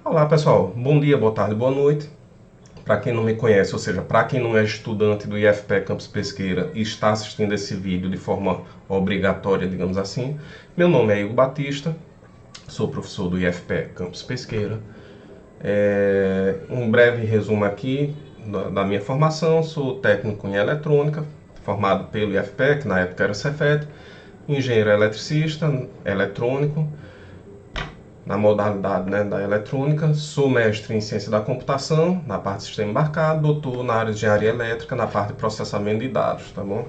Olá pessoal, bom dia, boa tarde, boa noite. Para quem não me conhece, ou seja, para quem não é estudante do IFPE Campus Pesqueira e está assistindo esse vídeo de forma obrigatória, digamos assim, meu nome é Igor Batista, sou professor do IFPE Campus Pesqueira. Um breve resumo aqui da minha formação: sou técnico em eletrônica, formado pelo IFPE, que na época era Cefet, engenheiro eletricista, eletrônico, na modalidade, né, da eletrônica. Sou mestre em ciência da computação, na parte de sistema embarcado, doutor na área de engenharia elétrica, na parte de processamento de dados, tá bom?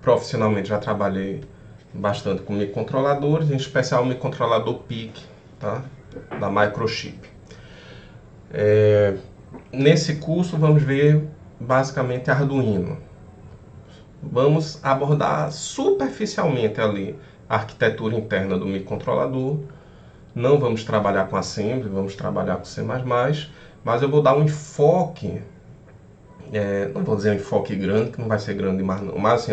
Profissionalmente já trabalhei bastante com microcontroladores, em especial o microcontrolador PIC, tá? Da Microchip. Nesse curso vamos ver basicamente Arduino. Vamos abordar superficialmente ali a arquitetura interna do microcontrolador. Não vamos trabalhar com Assembly, vamos trabalhar com C++, mas eu vou dar um enfoque, não vou dizer um enfoque grande, que não vai ser grande demais não, mas assim,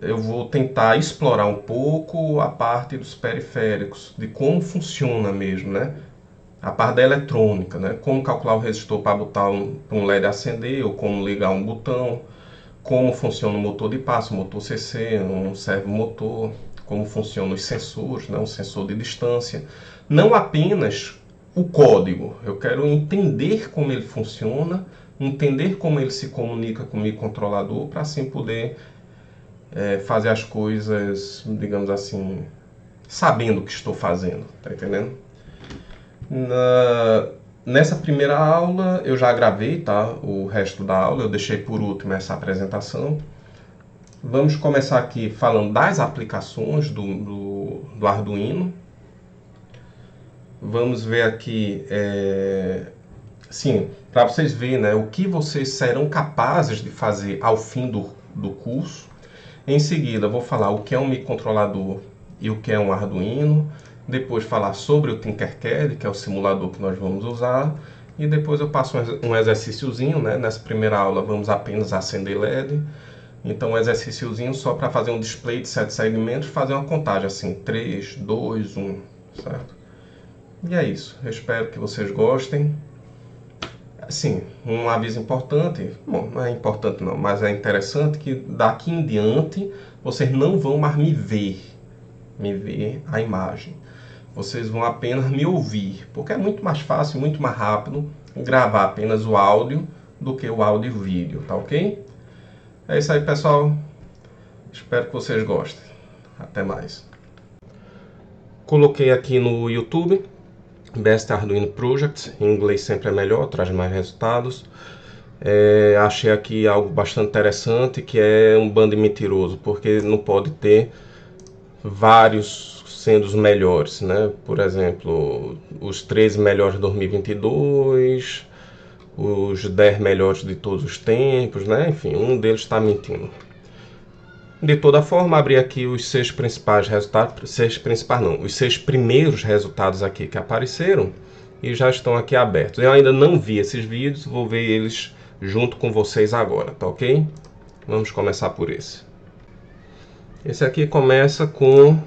eu vou tentar explorar um pouco a parte dos periféricos, de como funciona mesmo, né? A parte da eletrônica, né? Como calcular o resistor para botar um LED acender, ou como ligar um botão, como funciona o motor de passo, o motor CC, um servomotor, como funcionam os sensores, né? Um sensor de distância. Não apenas o código, eu quero entender como ele funciona, entender como ele se comunica com o microcontrolador, para assim poder fazer as coisas, digamos assim, sabendo o que estou fazendo, tá entendendo? Nessa primeira aula eu já gravei, tá? O resto da aula, eu deixei por último essa apresentação. Vamos começar aqui falando das aplicações do Arduino. Vamos ver aqui, sim, para vocês verem, né, o que vocês serão capazes de fazer ao fim do curso. Em seguida, vou falar o que é um microcontrolador e o que é um Arduino. Depois falar sobre o Tinkercad, que é o simulador que nós vamos usar. E depois eu passo um exercíciozinho, né? Nessa primeira aula vamos apenas acender LED. Então um exercíciozinho só para fazer um display de 7 segmentos, fazer uma contagem assim, 3, 2, 1, certo? E é isso, eu espero que vocês gostem. Sim, um aviso importante, bom, não é importante não, mas é interessante que daqui em diante vocês não vão mais me ver a imagem. Vocês vão apenas me ouvir, porque é muito mais fácil, muito mais rápido gravar apenas o áudio do que o áudio e o vídeo, tá ok? É isso aí, pessoal. Espero que vocês gostem. Até mais. Coloquei aqui no YouTube Best Arduino Project, em inglês sempre é melhor, traz mais resultados. Achei aqui algo bastante interessante, que é um bando mentiroso, porque não pode ter vários sendo os melhores, né? Por exemplo, os 13 melhores de 2022, os 10 melhores de todos os tempos, né? Enfim, um deles está mentindo. De toda forma, abri aqui os 6 principais resultados, 6 principais não, os 6 primeiros resultados aqui que apareceram e já estão aqui abertos. Eu ainda não vi esses vídeos, vou ver eles junto com vocês agora, tá ok? Vamos começar por esse. Esse aqui começa com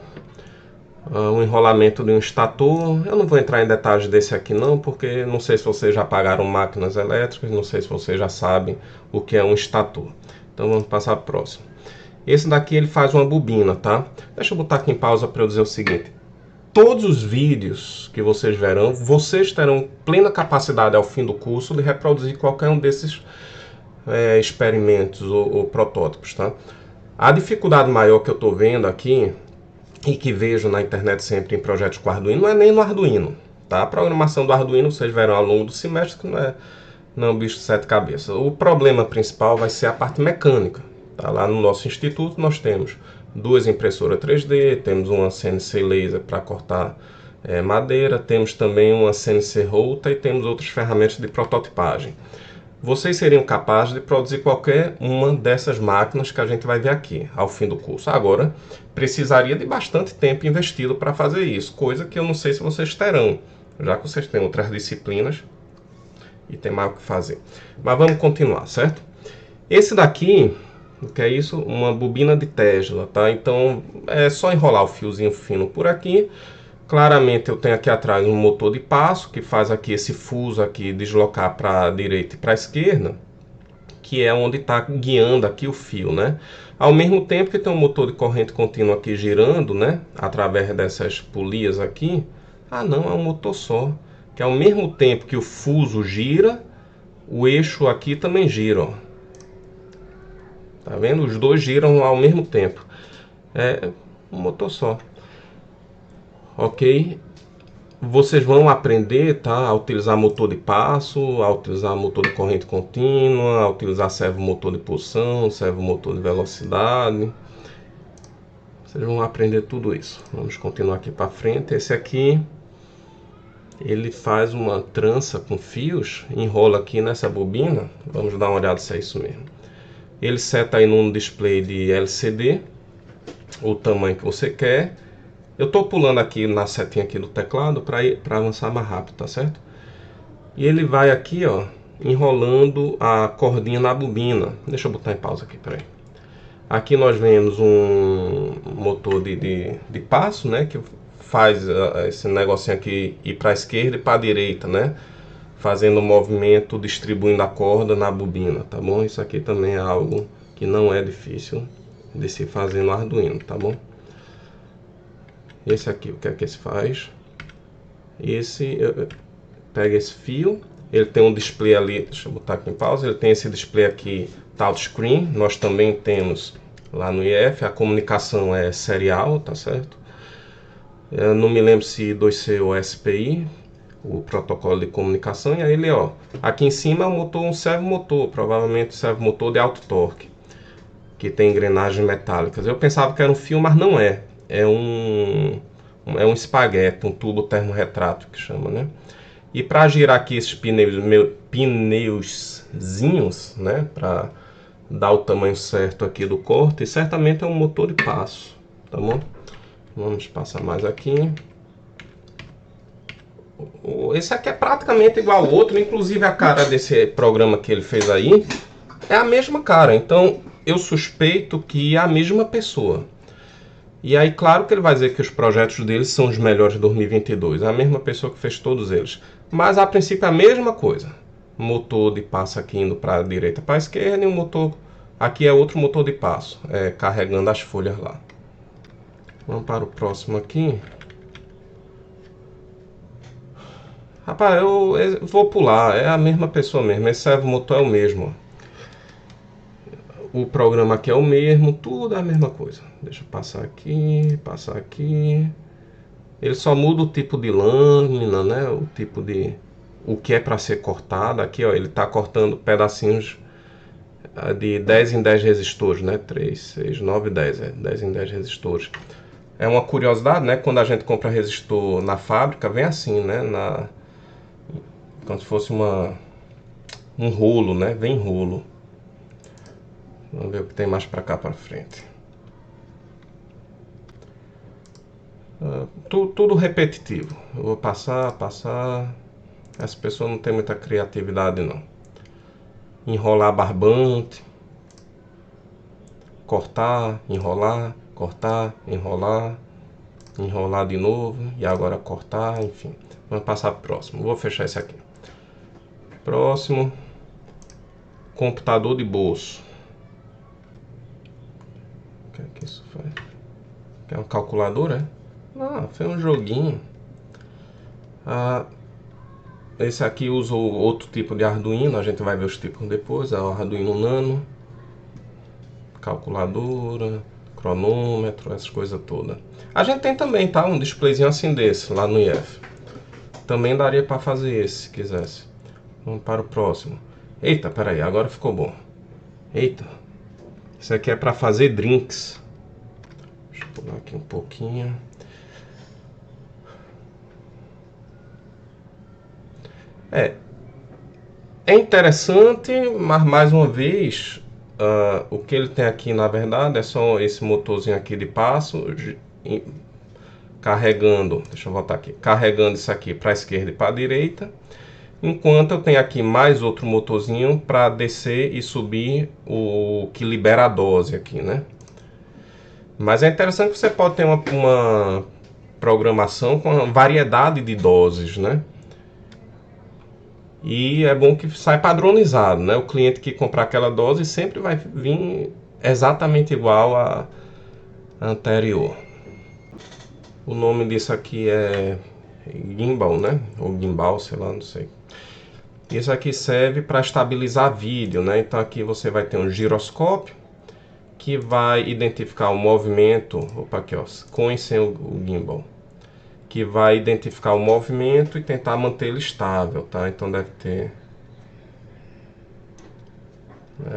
o enrolamento de um estator. Eu não vou entrar em detalhes desse aqui não, porque não sei se vocês já pagaram máquinas elétricas, não sei se vocês já sabem o que é um estator. Então vamos passar para o próximo. Esse daqui ele faz uma bobina, tá? Deixa eu botar aqui em pausa para eu dizer o seguinte. Todos os vídeos que vocês verão, vocês terão plena capacidade ao fim do curso de reproduzir qualquer um desses experimentos ou protótipos, tá? A dificuldade maior que eu estou vendo aqui e que vejo na internet sempre em projetos com Arduino não é nem no Arduino, tá? A programação do Arduino vocês verão ao longo do semestre que não é um bicho de 7 cabeças. O problema principal vai ser a parte mecânica. Tá? Lá no nosso instituto nós temos 2 impressoras 3D, temos uma CNC laser para cortar madeira, temos também uma CNC Router e temos outras ferramentas de prototipagem. Vocês seriam capazes de produzir qualquer uma dessas máquinas que a gente vai ver aqui ao fim do curso. Agora, precisaria de bastante tempo investido para fazer isso, coisa que eu não sei se vocês terão, já que vocês têm outras disciplinas e tem mais o que fazer. Mas vamos continuar, certo? Esse daqui, o que é isso? Uma bobina de Tesla, tá? Então é só enrolar o fiozinho fino por aqui, Claramente eu tenho aqui atrás um motor de passo que faz aqui esse fuso aqui deslocar para a direita e para a esquerda, que é onde está guiando aqui o fio, né? Ao mesmo tempo que tem um motor de corrente contínua aqui girando, né? Através dessas polias aqui. Ah, não, é um motor só. Que ao mesmo tempo que o fuso gira, o eixo aqui também gira, ó. Tá vendo? Os dois giram ao mesmo tempo. É um motor só. Ok? Vocês vão aprender, tá, a utilizar motor de passo, a utilizar motor de corrente contínua, a utilizar servomotor de pulsão, servomotor de velocidade. Vocês vão aprender tudo isso. Vamos continuar aqui para frente. Esse aqui, ele faz uma trança com fios, enrola aqui nessa bobina. Vamos dar uma olhada se é isso mesmo. Ele seta aí num display de LCD, o tamanho que você quer. Eu estou pulando aqui na setinha aqui do teclado para avançar mais rápido, tá certo? E ele vai aqui, ó, enrolando a cordinha na bobina. Deixa eu botar em pausa aqui, peraí. Aqui nós vemos um motor de passo, né, que faz esse negocinho aqui ir para a esquerda e para a direita, né, fazendo o movimento, distribuindo a corda na bobina, tá bom? Isso aqui também é algo que não é difícil de se fazer no Arduino, tá bom? Esse aqui, o que é que esse faz? Esse pega esse fio, ele tem um display ali, deixa eu botar aqui em pausa, ele tem esse display aqui touchscreen, nós também temos lá no IF, a comunicação é serial, tá certo? Eu não me lembro se I2C ou SPI, o protocolo de comunicação, e aí ele, ó, aqui em cima é um servomotor, provavelmente servomotor de alto torque, que tem engrenagens metálicas. Eu pensava que era um fio, mas não é. É um espaguete, um tubo termorretrátil que chama, né? E para girar aqui esses pneuzinhos, né, para dar o tamanho certo aqui do corte, certamente é um motor de passo, tá bom? Vamos passar mais aqui. Esse aqui é praticamente igual ao outro, inclusive a cara desse programa que ele fez aí é a mesma cara, então eu suspeito que é a mesma pessoa. E aí, claro que ele vai dizer que os projetos deles são os melhores de 2022. É a mesma pessoa que fez todos eles. Mas, a princípio, é a mesma coisa. Motor de passo aqui indo para a direita para a esquerda e um motor... Aqui é outro motor de passo, carregando as folhas lá. Vamos para o próximo aqui. Rapaz, eu vou pular. É a mesma pessoa mesmo. Esse servomotor é o mesmo. O programa aqui é o mesmo. Tudo é a mesma coisa. Deixa eu passar aqui, passar aqui. Ele só muda o tipo de lâmina, né? O tipo de... O que é para ser cortado. Aqui, ó, ele está cortando pedacinhos de 10 em 10 resistores, né? 3, 6, 9, 10. 10 em 10 resistores. É uma curiosidade, né? Quando a gente compra resistor na fábrica, vem assim, né? Como se fosse um rolo, né? Vem rolo. Vamos ver o que tem mais para cá para frente. Tudo repetitivo. Eu vou passar. Essa pessoa não tem muita criatividade, não. Enrolar barbante. Cortar, enrolar, cortar, enrolar. Enrolar de novo. E agora cortar, enfim. Vamos passar para o próximo. Vou fechar esse aqui. Próximo. Computador de bolso. O que é que isso faz? É uma calculadora, é? Ah, foi um joguinho. Esse aqui usa outro tipo de Arduino. A gente vai ver os tipos depois. É o Arduino Nano. Calculadora, cronômetro, essas coisas todas. A gente tem também, tá? Um displayzinho assim desse lá no IF. Também daria para fazer esse, se quisesse. Vamos para o próximo. Eita, peraí, agora ficou bom. Eita. Isso aqui é para fazer drinks. Deixa eu pular aqui um pouquinho. É interessante, mas mais uma vez, o que ele tem aqui na verdade é só esse motorzinho aqui de passo, carregando, deixa eu voltar aqui, carregando isso aqui para a esquerda e para a direita, enquanto eu tenho aqui mais outro motorzinho para descer e subir o que libera a dose aqui, né? Mas é interessante que você pode ter uma programação com uma variedade de doses, né? E é bom que sai padronizado, né? O cliente que comprar aquela dose sempre vai vir exatamente igual à anterior. O nome disso aqui é gimbal, né? Ou gimbal, sei lá, não sei. Isso aqui serve para estabilizar vídeo, né? Então aqui você vai ter um giroscópio que vai identificar o movimento, opa, aqui ó, com e sem o gimbal, que vai identificar o movimento e tentar mantê-lo estável, tá? Então deve ter,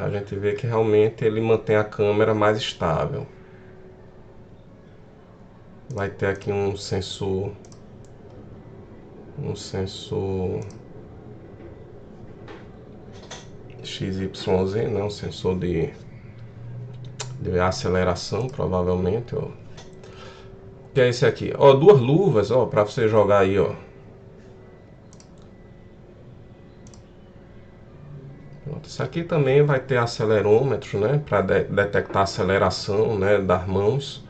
a gente vê que realmente ele mantém a câmera mais estável. Vai ter aqui um sensor XYZ, né? Um sensor de aceleração, provavelmente, ó. Que é esse aqui, ó, duas luvas, ó, para você jogar aí, ó. Pronto, isso aqui também vai ter acelerômetro, né, para detectar a aceleração, né, das mãos,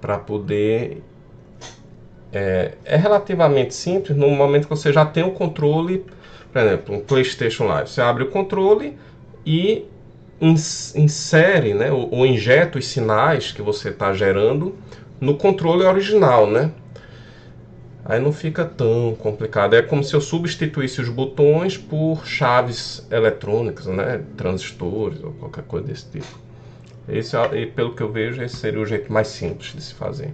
para poder é relativamente simples no momento que você já tem o controle, por exemplo, um PlayStation Live. Você abre o controle e insere, né, ou injeta os sinais que você está gerando no controle original, né? Aí não fica tão complicado. É como se eu substituísse os botões por chaves eletrônicas, né? Transistores ou qualquer coisa desse tipo. Esse, pelo que eu vejo, esse seria o jeito mais simples de se fazer.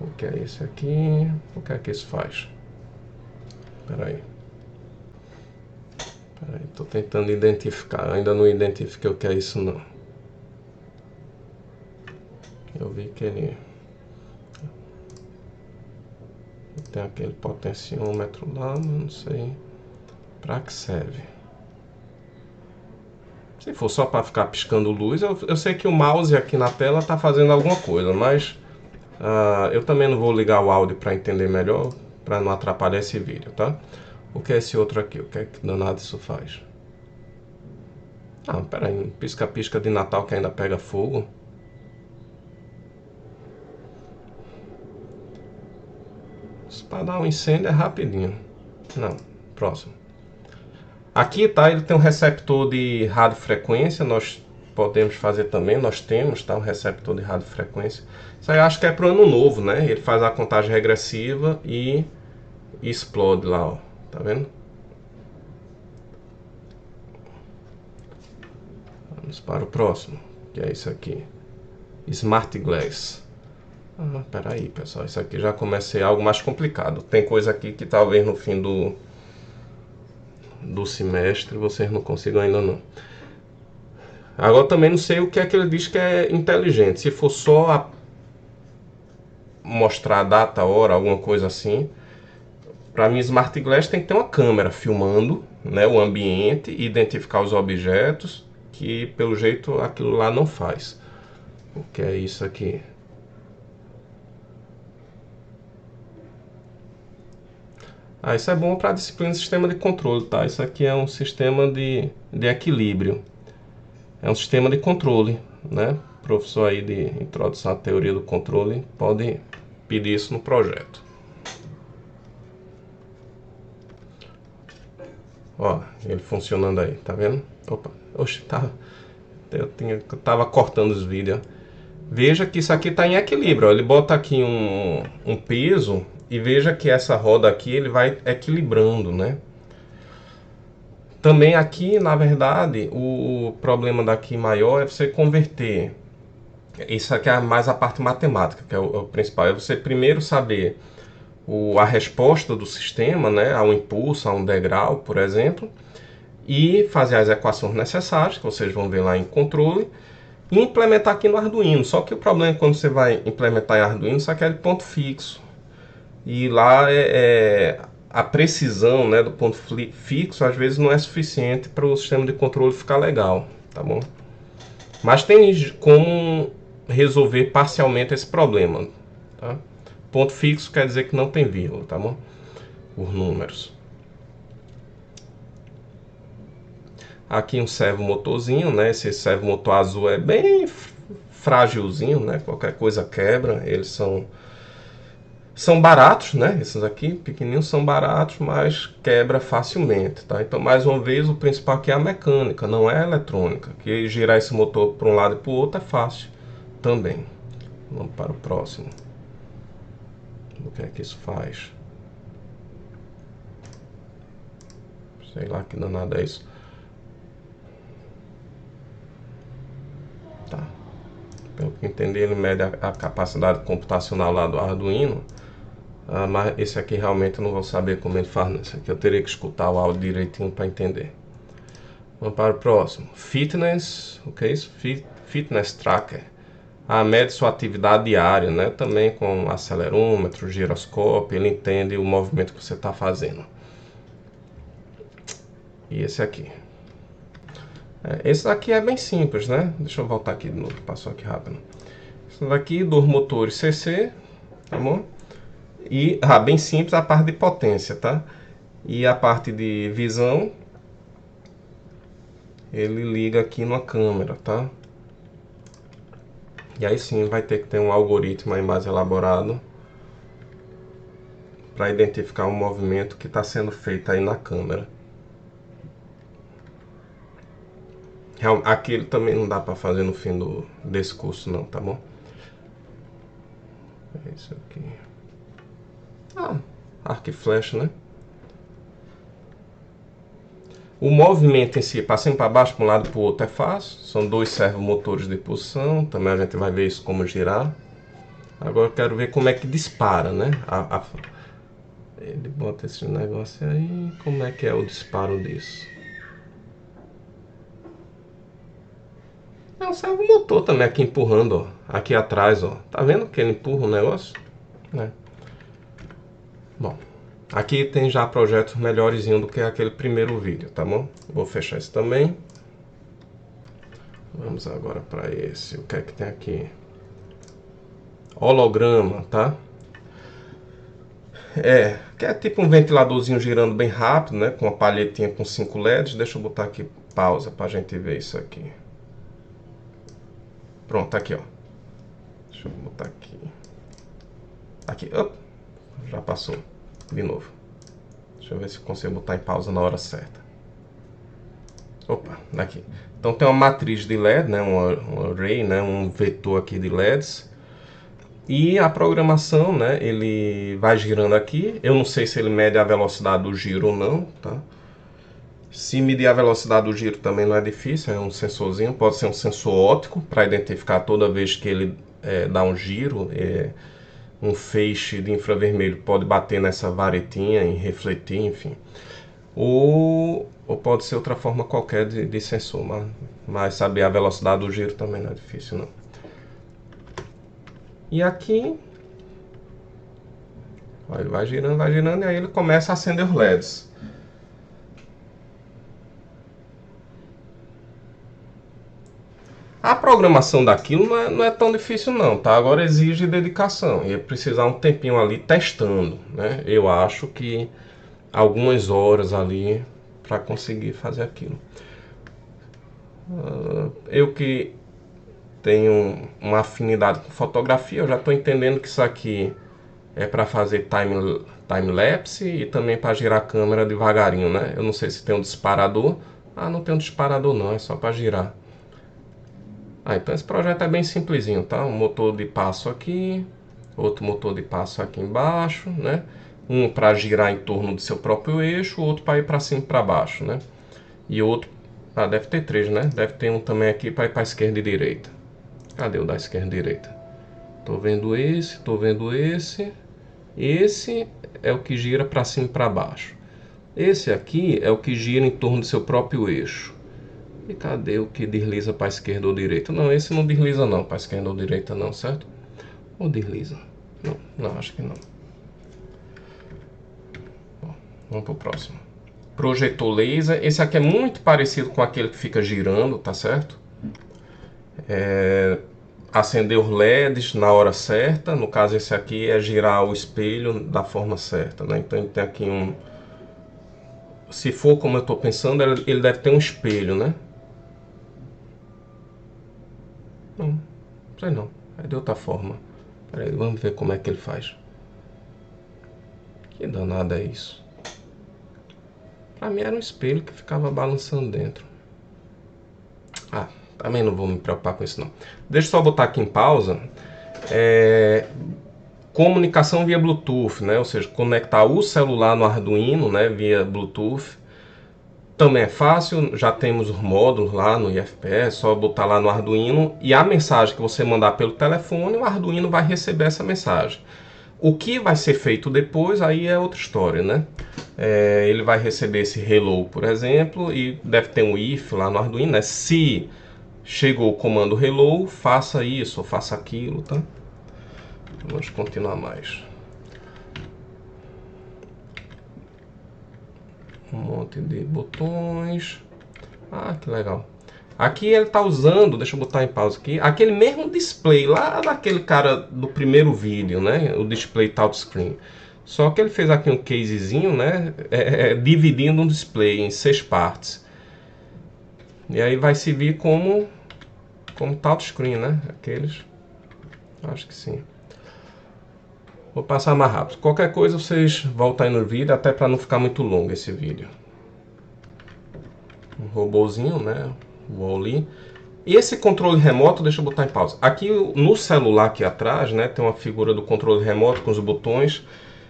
O que é esse aqui? O que é que isso faz? Espera aí. Estou tentando identificar. Ainda não identifiquei o que é isso não. Eu vi que ele tem aquele potenciômetro lá, mas não sei para que serve. Se for só para ficar piscando luz, eu sei que o mouse aqui na tela está fazendo alguma coisa, mas eu também não vou ligar o áudio para entender melhor, para não atrapalhar esse vídeo, tá? O que é esse outro aqui? O que é que danado isso faz? Ah, peraí, um pisca-pisca de Natal que ainda pega fogo. Isso para dar um incêndio é rapidinho. Não, próximo. Aqui, tá, ele tem um receptor de radiofrequência, nós podemos fazer também, nós temos, tá, um receptor de radiofrequência. Isso aí eu acho que é pro ano novo, né? Ele faz a contagem regressiva e explode lá, ó. Tá vendo? Vamos para o próximo, que é isso aqui. Smart Glass. Ah, peraí, pessoal, isso aqui já começa a ser algo mais complicado. Tem coisa aqui que talvez no fim do semestre vocês não consigam ainda não. Agora também não sei o que é que ele diz que é inteligente. Se for só mostrar a data, a hora, alguma coisa assim. Para mim, Smart Glass tem que ter uma câmera filmando, né, o ambiente, identificar os objetos, que pelo jeito aquilo lá não faz. O que é isso aqui? Ah, isso é bom para a disciplina de sistema de controle, tá? Isso aqui é um sistema de equilíbrio. É um sistema de controle, né? O professor aí de introdução à teoria do controle pode pedir isso no projeto. Ó, ele funcionando aí, tá vendo? Opa, oxe, tá. Eu tava cortando os vídeos. Veja que isso aqui está em equilíbrio. Ó. Ele bota aqui um peso e veja que essa roda aqui ele vai equilibrando, né? Também aqui, na verdade, o problema daqui maior é você converter. Isso aqui é mais a parte matemática, que é o principal. É você primeiro saber a resposta do sistema, né, a um impulso, a um degrau, por exemplo, e fazer as equações necessárias, que vocês vão ver lá em controle, e implementar aqui no Arduino. Só que o problema é quando você vai implementar em Arduino, isso aqui é de ponto fixo. E lá a precisão, né, do ponto fixo às vezes não é suficiente para o sistema de controle ficar legal, tá bom? Mas tem como resolver parcialmente esse problema, tá? Ponto fixo quer dizer que não tem vírgula, tá bom? Os números. Aqui um servomotorzinho, né? Esse servomotor azul é bem frágilzinho, né? Qualquer coisa quebra. Eles são São baratos, né? Esses aqui, pequenininhos, são baratos, mas quebra facilmente, tá? Então, mais uma vez, o principal aqui é a mecânica, não é a eletrônica. Que girar esse motor para um lado e para o outro é fácil também. Vamos para o próximo. O que é que isso faz? Sei lá que danada é isso. Tá. Pelo que entendi, ele mede a capacidade computacional lá do Arduino. Mas esse aqui realmente eu não vou saber como ele faz. Esse aqui eu teria que escutar o áudio direitinho para entender. Vamos para o próximo. Fitness. O que é isso? Fitness Tracker. Mede sua atividade diária, né? Também com acelerômetro, giroscópio. Ele entende o movimento que você está fazendo. E esse aqui. Esse daqui é bem simples, né? Deixa eu voltar aqui de novo. Passou aqui rápido. Esse daqui, dos motores CC. Tá bom? E, bem simples a parte de potência, tá? E a parte de visão, ele liga aqui numa câmera, tá? E aí sim vai ter que ter um algoritmo aí mais elaborado para identificar o movimento que está sendo feito aí na câmera. Aquele também não dá para fazer no fim desse curso não, tá bom? É isso aqui. Arco e flecha, né? O movimento em si, para cima e para baixo, para um lado e para o outro, é fácil. São dois servomotores de posição. Também a gente vai ver isso como girar. Agora eu quero ver como é que dispara, né? Ele bota esse negócio aí. Como é que é o disparo disso? É um servomotor também aqui empurrando, ó. Aqui atrás, ó. Tá vendo que ele empurra o negócio? Bom, aqui tem já projetos melhorzinho do que aquele primeiro vídeo, tá bom? Vou fechar esse também. Vamos agora para esse. O que é que tem aqui? Holograma, tá? Que é tipo um ventiladorzinho girando bem rápido, né? Com uma palhetinha com 5 LEDs. Deixa eu botar aqui pausa pra gente ver isso aqui. Pronto, tá aqui, ó. Deixa eu botar aqui. Aqui, já passou. De novo. Deixa eu ver se eu consigo botar em pausa na hora certa. Opa, daqui. Então tem uma matriz de LED, né? Um array, né? Um vetor aqui de LEDs. E a programação, né, ele vai girando aqui. Eu não sei se ele mede a velocidade do giro ou não, tá? Se medir a velocidade do giro também não é difícil, é um sensorzinho, pode ser um sensor óptico para identificar toda vez que ele dá um giro. Um feixe de infravermelho pode bater nessa varetinha e refletir, enfim. Ou pode ser outra forma qualquer de sensor, mas saber a velocidade do giro também não é difícil, não. E aqui, ó, ele vai girando e aí ele começa a acender os LEDs. A programação daquilo não é tão difícil não, tá? Agora exige dedicação e precisar um tempinho ali testando, né? Eu acho que algumas horas ali para conseguir fazer aquilo. Eu que tenho uma afinidade com fotografia, eu já estou entendendo que isso aqui é para fazer time-lapse e também para girar a câmera devagarinho, né? Eu não sei se tem um disparador. Não tem um disparador não, é só para girar. Então esse projeto é bem simplesinho, tá? Um motor de passo aqui, outro motor de passo aqui embaixo, né? Um para girar em torno do seu próprio eixo, outro para ir para cima e para baixo, né? E outro, deve ter 3, né? Deve ter um também aqui para ir para esquerda e direita. Cadê o da esquerda e direita? Tô vendo esse, tô vendo esse. Esse é o que gira para cima e para baixo. Esse aqui é o que gira em torno do seu próprio eixo. E cadê o que desliza para a esquerda ou direita? Não, esse não desliza não, para a esquerda ou direita não, certo? Ou desliza? Não, acho que não. Bom, vamos para o próximo. Projetor laser. Esse aqui é muito parecido com aquele que fica girando, tá certo? Acender os LEDs na hora certa. No caso, esse aqui é girar o espelho da forma certa, né? Então ele tem aqui um... Se for como eu estou pensando, ele deve ter um espelho, né? Não sei não. É de outra forma. Peraí, vamos ver como é que ele faz. Que danado é isso? Pra mim era um espelho que ficava balançando dentro. Ah, também não vou me preocupar com isso não. Deixa eu só botar aqui em pausa. Comunicação via Bluetooth, né? Ou seja, conectar o celular no Arduino, né? Via Bluetooth. Também é fácil, já temos os módulos lá no IFPE, é só botar lá no Arduino e a mensagem que você mandar pelo telefone, o Arduino vai receber essa mensagem. O que vai ser feito depois, aí é outra história, né? Ele vai receber esse hello, por exemplo, e deve ter um if lá no Arduino, né? Se chegou o comando hello, faça isso ou faça aquilo, tá? Vamos continuar mais. Um monte de botões. Ah, que legal. Aqui ele está usando, deixa eu botar em pausa aqui, aquele mesmo display lá daquele cara do primeiro vídeo, né? O display touchscreen. Só que ele fez aqui um casezinho, né? Dividindo um display em 6 partes. E aí vai servir como touchscreen, né? Aqueles. Acho que sim. Vou passar mais rápido. Qualquer coisa vocês voltam aí no vídeo, até para não ficar muito longo esse vídeo. Um robozinho, né? O Wall-E. E esse controle remoto, deixa eu botar em pausa. Aqui no celular aqui atrás, né, tem uma figura do controle remoto com os botões.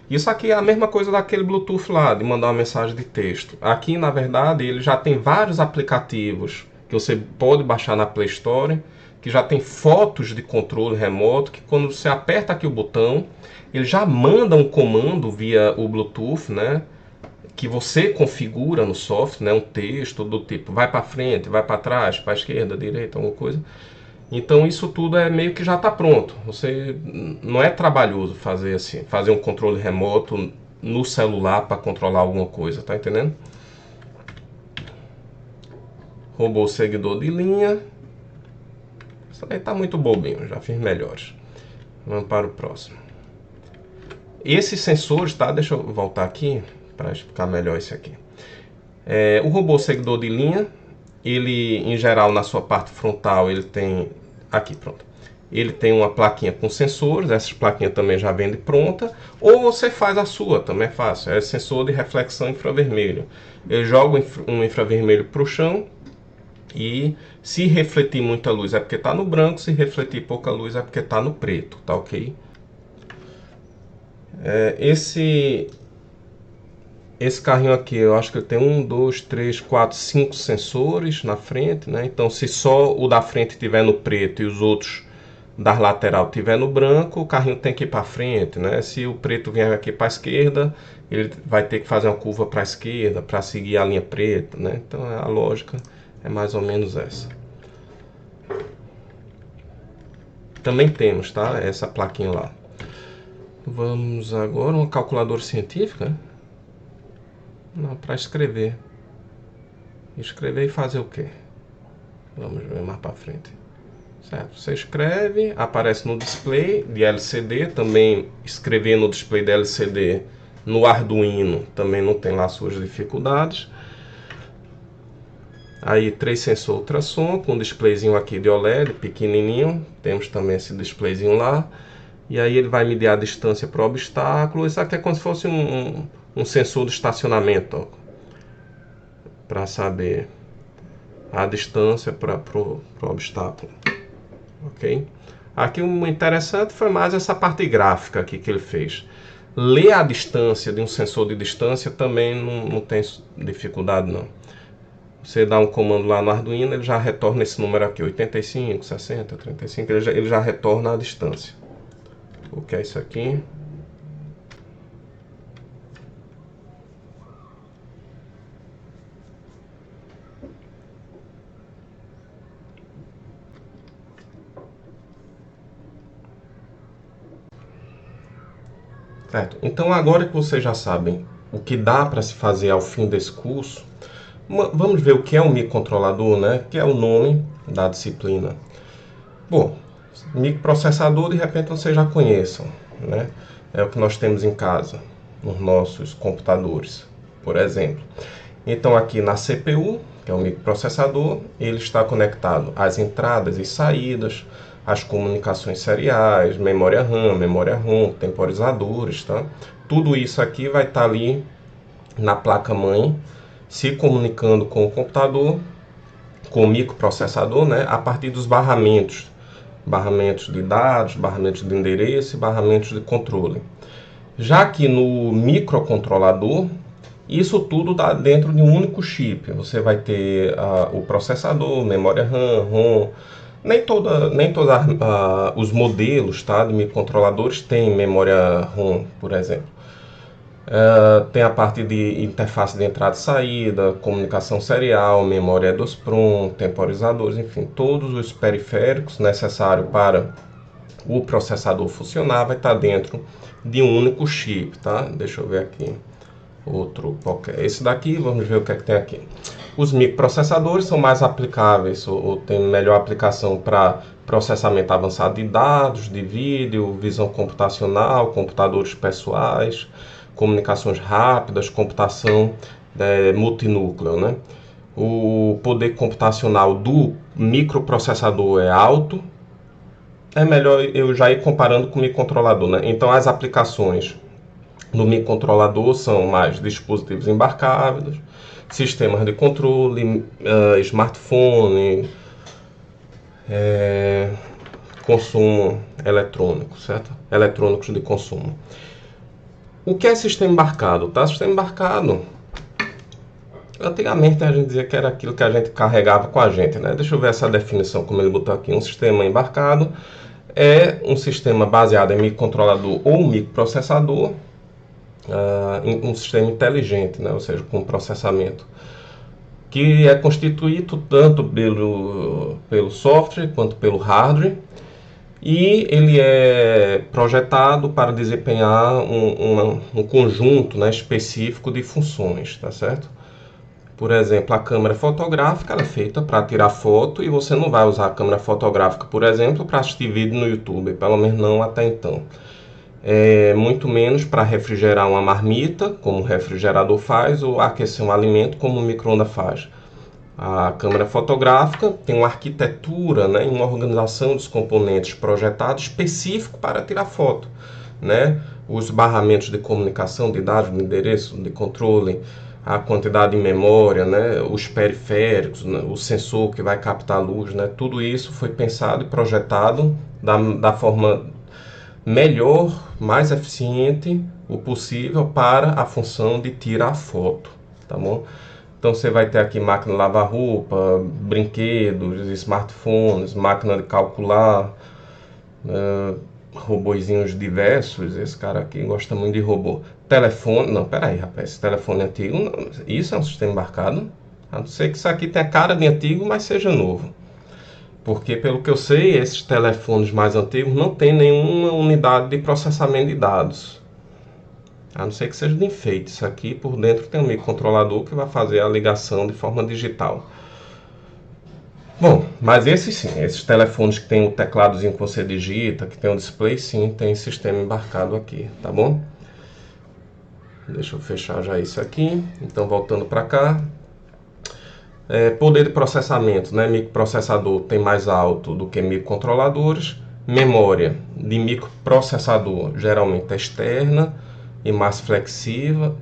Isso aqui é a mesma coisa daquele Bluetooth lá, de mandar uma mensagem de texto. Aqui, na verdade, ele já tem vários aplicativos que você pode baixar na Play Store, que já tem fotos de controle remoto, que quando você aperta aqui o botão, ele já manda um comando via o Bluetooth, né? Que você configura no software, né, um texto do tipo vai para frente, vai para trás, para a esquerda, direita, alguma coisa. Então isso tudo é meio que já está pronto. Você não é trabalhoso fazer assim, fazer um controle remoto no celular para controlar alguma coisa, tá entendendo? Robô seguidor de linha. Isso aí tá muito bobinho, já fiz melhores. Vamos para o próximo. Esses sensores, tá? Deixa eu voltar aqui para explicar melhor isso aqui. O robô seguidor de linha, ele em geral na sua parte frontal ele tem aqui, pronto. Ele tem uma plaquinha com sensores, essas plaquinhas também já vende pronta, ou você faz a sua, também é fácil. É sensor de reflexão infravermelho. Ele joga um infravermelho para o chão e se refletir muita luz é porque está no branco, se refletir pouca luz é porque está no preto, tá ok? Esse carrinho aqui, eu acho que ele tem 1, 2, 3, 4, 5 sensores na frente, né? Então, se só o da frente estiver no preto e os outros da lateral estiver no branco, o carrinho tem que ir para frente, né? Se o preto vier aqui para a esquerda, ele vai ter que fazer uma curva para a esquerda para seguir a linha preta, né? Então, a lógica é mais ou menos essa. Também temos, tá? Essa plaquinha lá. Vamos agora uma calculadora científica. Não, para escrever. Escrever e fazer o quê? Vamos ver mais para frente. Certo? Você escreve, aparece no display de LCD. Também escrever no display de LCD no Arduino também não tem lá suas dificuldades. Aí 3 sensor ultrassom com um displayzinho aqui de OLED pequenininho. Temos também esse displayzinho lá. E aí ele vai medir a distância para o obstáculo. Isso aqui é como se fosse um sensor de estacionamento, para saber a distância para o obstáculo. Ok? Aqui o interessante foi mais essa parte gráfica aqui que ele fez. Ler a distância de um sensor de distância também não tem dificuldade não. Você dá um comando lá no Arduino, ele já retorna esse número aqui, 85, 60, 35, ele já retorna a distância. O que é isso aqui? Certo. Então agora que vocês já sabem o que dá para se fazer ao fim desse curso, vamos ver o que é um microcontrolador, né? Que é o nome da disciplina. Bom, microprocessador de repente vocês já conheçam, né? É o que nós temos em casa, nos nossos computadores, por exemplo. Então aqui na CPU, que é o microprocessador, ele está conectado às entradas e saídas, as comunicações seriais, memória RAM, memória ROM, temporizadores, tá? tudo isso aqui vai estar ali na placa-mãe, se comunicando com o computador, com o microprocessador, né, a partir dos barramentos de dados, barramentos de endereço e barramentos de controle. Já que no microcontrolador, isso tudo está dentro de um único chip. Você vai ter o processador, memória RAM, ROM. Nem todos os modelos, tá, de microcontroladores têm memória ROM, por exemplo. Tem a parte de interface de entrada e saída, comunicação serial, memória EDOSPROM, temporizadores, enfim, todos os periféricos necessários para o processador funcionar vai estar dentro de um único chip, tá? Deixa eu ver aqui. Outro qualquer. Esse daqui, vamos ver o que é que tem aqui. Os microprocessadores são mais aplicáveis, ou tem melhor aplicação para processamento avançado de dados, de vídeo, visão computacional, computadores pessoais, comunicações rápidas, computação multinúcleo, né? O poder computacional do microprocessador é alto. É melhor eu já ir comparando com o microcontrolador, né? Então as aplicações no microcontrolador são mais dispositivos embarcáveis, sistemas de controle, smartphone, consumo eletrônico, certo? Eletrônicos de consumo. O que é sistema embarcado? Tá? Sistema embarcado, antigamente a gente dizia que era aquilo que a gente carregava com a gente, né? Deixa eu ver essa definição, como ele botou aqui. Um sistema embarcado é um sistema baseado em microcontrolador ou microprocessador, um sistema inteligente, né? Ou seja, com processamento, que é constituído tanto pelo software quanto pelo hardware, e ele é projetado para desempenhar um conjunto, né, específico de funções, tá certo? Por exemplo, a câmera fotográfica ela é feita para tirar foto, e você não vai usar a câmera fotográfica, por exemplo, para assistir vídeo no YouTube, pelo menos não até então. Muito menos para refrigerar uma marmita, como o refrigerador faz, ou aquecer um alimento, como o micro-ondas faz. A câmera fotográfica tem uma arquitetura, né, uma organização dos componentes projetados específico para tirar foto, né? Os barramentos de comunicação, de dados, de endereço, de controle, a quantidade de memória, né, os periféricos, né, o sensor que vai captar a luz, né, tudo isso foi pensado e projetado da forma melhor, mais eficiente o possível para a função de tirar foto, tá bom? Então você vai ter aqui máquina de lavar roupa, brinquedos, smartphones, máquina de calcular, robozinhos diversos. Esse cara aqui gosta muito de robô. Telefone, não, peraí rapaz, esse telefone antigo, não, isso é um sistema embarcado? A não ser que isso aqui tenha cara de antigo, mas seja novo. Porque pelo que eu sei, esses telefones mais antigos não tem nenhuma unidade de processamento de dados. A não ser que seja de enfeite. Isso aqui por dentro tem um microcontrolador que vai fazer a ligação de forma digital. Bom, mas esses sim, esses telefones que tem o tecladozinho que você digita, que tem o display, sim, tem sistema embarcado aqui, tá bom? Deixa eu fechar já isso aqui. Então voltando para cá. Poder de processamento, né? Microprocessador tem mais alto do que microcontroladores. Memória de microprocessador geralmente é externa e mais flexível,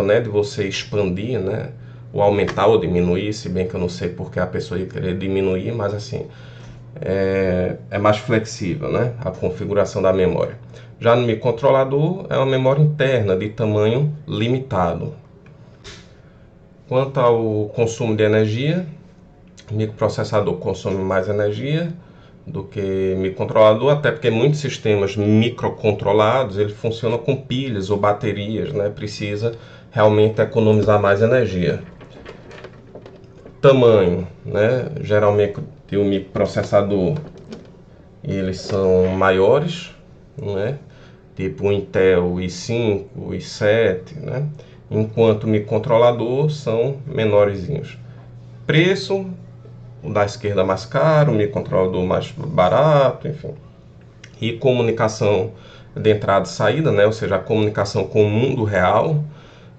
né, de você expandir, né, ou aumentar ou diminuir, se bem que eu não sei porque a pessoa ia querer diminuir, mas assim, é mais flexível, né, a configuração da memória. Já no microcontrolador é uma memória interna de tamanho limitado. Quanto ao consumo de energia, o microprocessador consome mais energia do que microcontrolador, até porque muitos sistemas microcontrolados ele funciona com pilhas ou baterias, né? Precisa realmente economizar mais energia. Tamanho, né? Geralmente o microprocessador eles são maiores, né? Tipo o Intel i5, i7, né? Enquanto o microcontrolador são menorzinhos. Preço, o da esquerda mais caro, o microcontrolador mais barato, enfim. E comunicação de entrada e saída, né? Ou seja, a comunicação com o mundo real,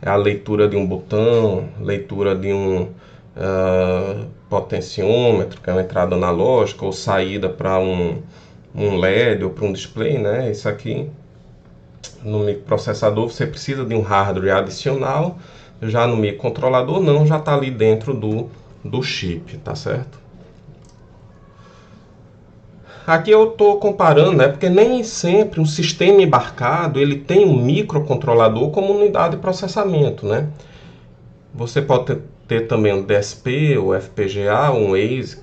é a leitura de um botão, leitura de um potenciômetro, que é uma entrada analógica, ou saída para um LED ou para um display, né? Isso aqui no microprocessador você precisa de um hardware adicional, já no microcontrolador não, já está ali dentro do chip, tá certo? Aqui eu estou comparando, né, porque nem sempre um sistema embarcado ele tem um microcontrolador como unidade de processamento, né? Você pode ter também um DSP, ou FPGA, ou um ASIC,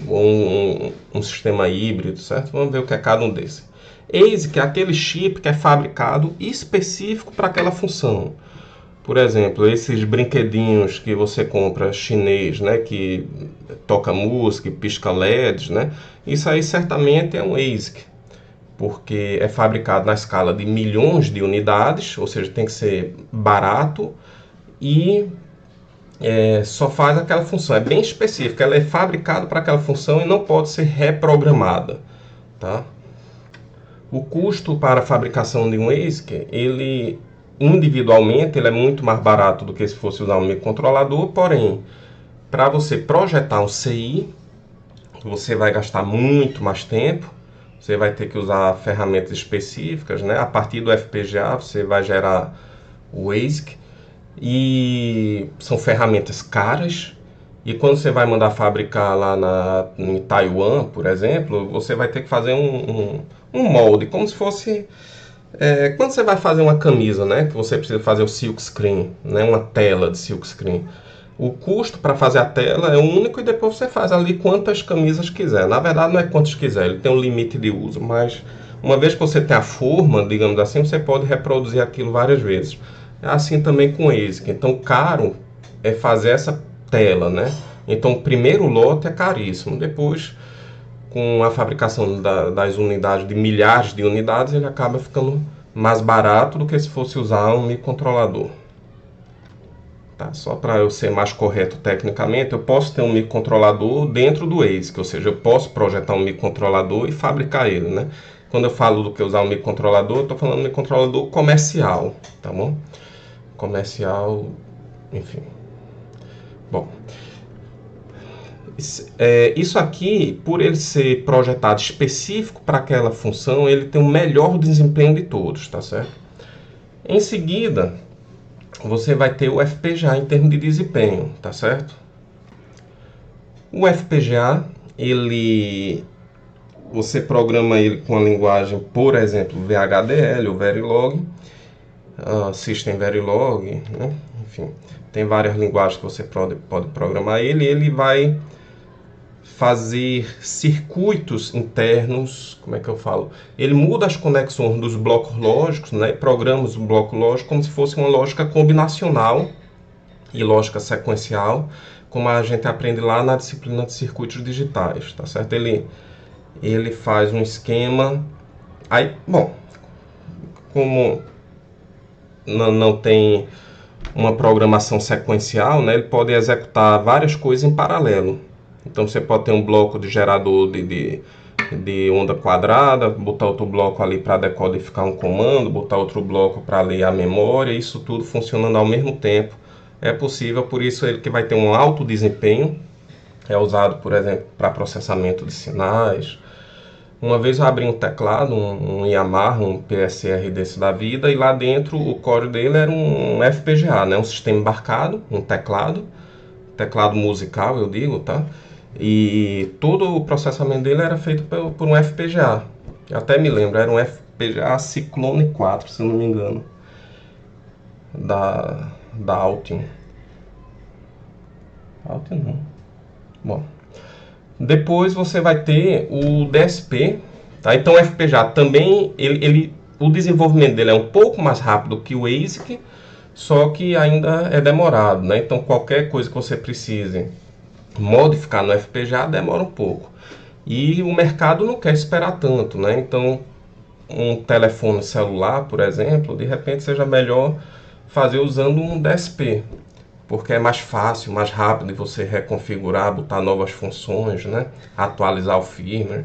ou um sistema híbrido, certo? Vamos ver o que é cada um desses. ASIC é aquele chip que é fabricado específico para aquela função. Por exemplo, esses brinquedinhos que você compra chinês, né, que toca música e pisca LEDs, né? Isso aí certamente é um ASIC, porque é fabricado na escala de milhões de unidades, ou seja, tem que ser barato e só faz aquela função. É bem específica, ela é fabricada para aquela função e não pode ser reprogramada, tá? O custo para a fabricação de um ASIC, ele individualmente ele é muito mais barato do que se fosse usar um microcontrolador, porém, para você projetar um CI, você vai gastar muito mais tempo, você vai ter que usar ferramentas específicas, né? A partir do FPGA você vai gerar o ASIC, e são ferramentas caras. E quando você vai mandar fabricar lá em Taiwan, por exemplo, você vai ter que fazer um molde, como se fosse quando você vai fazer uma camisa, né, que você precisa fazer o silk screen, né, uma tela de silk screen. O custo para fazer a tela é único e depois você faz ali quantas camisas quiser. Na verdade não é quantas quiser, ele tem um limite de uso, mas uma vez que você tem a forma, digamos assim, você pode reproduzir aquilo várias vezes. É assim também com o ASIC. Então caro é fazer essa tela, né? Então o primeiro lote é caríssimo, depois com a fabricação das unidades, de milhares de unidades, ele acaba ficando mais barato do que se fosse usar um microcontrolador. Tá? Só para eu ser mais correto tecnicamente, eu posso ter um microcontrolador dentro do ASIC, ou seja, eu posso projetar um microcontrolador e fabricar ele, né? Quando eu falo do que usar um microcontrolador, eu estou falando de microcontrolador comercial, tá bom? Comercial, enfim. Bom, isso aqui, por ele ser projetado específico para aquela função, ele tem o melhor desempenho de todos, tá certo? Em seguida, você vai ter o FPGA em termos de desempenho, tá certo? O FPGA, você programa ele com a linguagem, por exemplo, VHDL ou Verilog, System Verilog, né? Enfim, tem várias linguagens que você pode programar ele. Ele vai fazer circuitos internos, como é que eu falo? Ele muda as conexões dos blocos lógicos, né? Programa os blocos lógicos como se fosse uma lógica combinacional e lógica sequencial, como a gente aprende lá na disciplina de circuitos digitais, tá certo? Ele faz um esquema, aí, bom, como não tem uma programação sequencial, né? Ele pode executar várias coisas em paralelo. Então você pode ter um bloco de gerador de onda quadrada, botar outro bloco ali para decodificar um comando, botar outro bloco para ler a memória, isso tudo funcionando ao mesmo tempo. É possível, por isso ele que vai ter um alto desempenho, é usado, por exemplo, para processamento de sinais. Uma vez eu abri um teclado, um Yamaha, um PSR desse da vida, e lá dentro o core dele era um FPGA, né? Um sistema embarcado, um teclado musical, eu digo, tá? E todo o processamento dele era feito por um FPGA. Eu até me lembro, era um FPGA Cyclone 4, se eu não me engano, da Altium. Altium não. Bom, depois você vai ter o DSP, tá? Então o FPGA também, o desenvolvimento dele é um pouco mais rápido que o ASIC, só que ainda é demorado, né? Então qualquer coisa que você precise modificar no FPGA demora um pouco. E o mercado não quer esperar tanto, né? Então um telefone celular, por exemplo, de repente seja melhor fazer usando um DSP, porque é mais fácil, mais rápido de você reconfigurar, botar novas funções, né? Atualizar o firmware.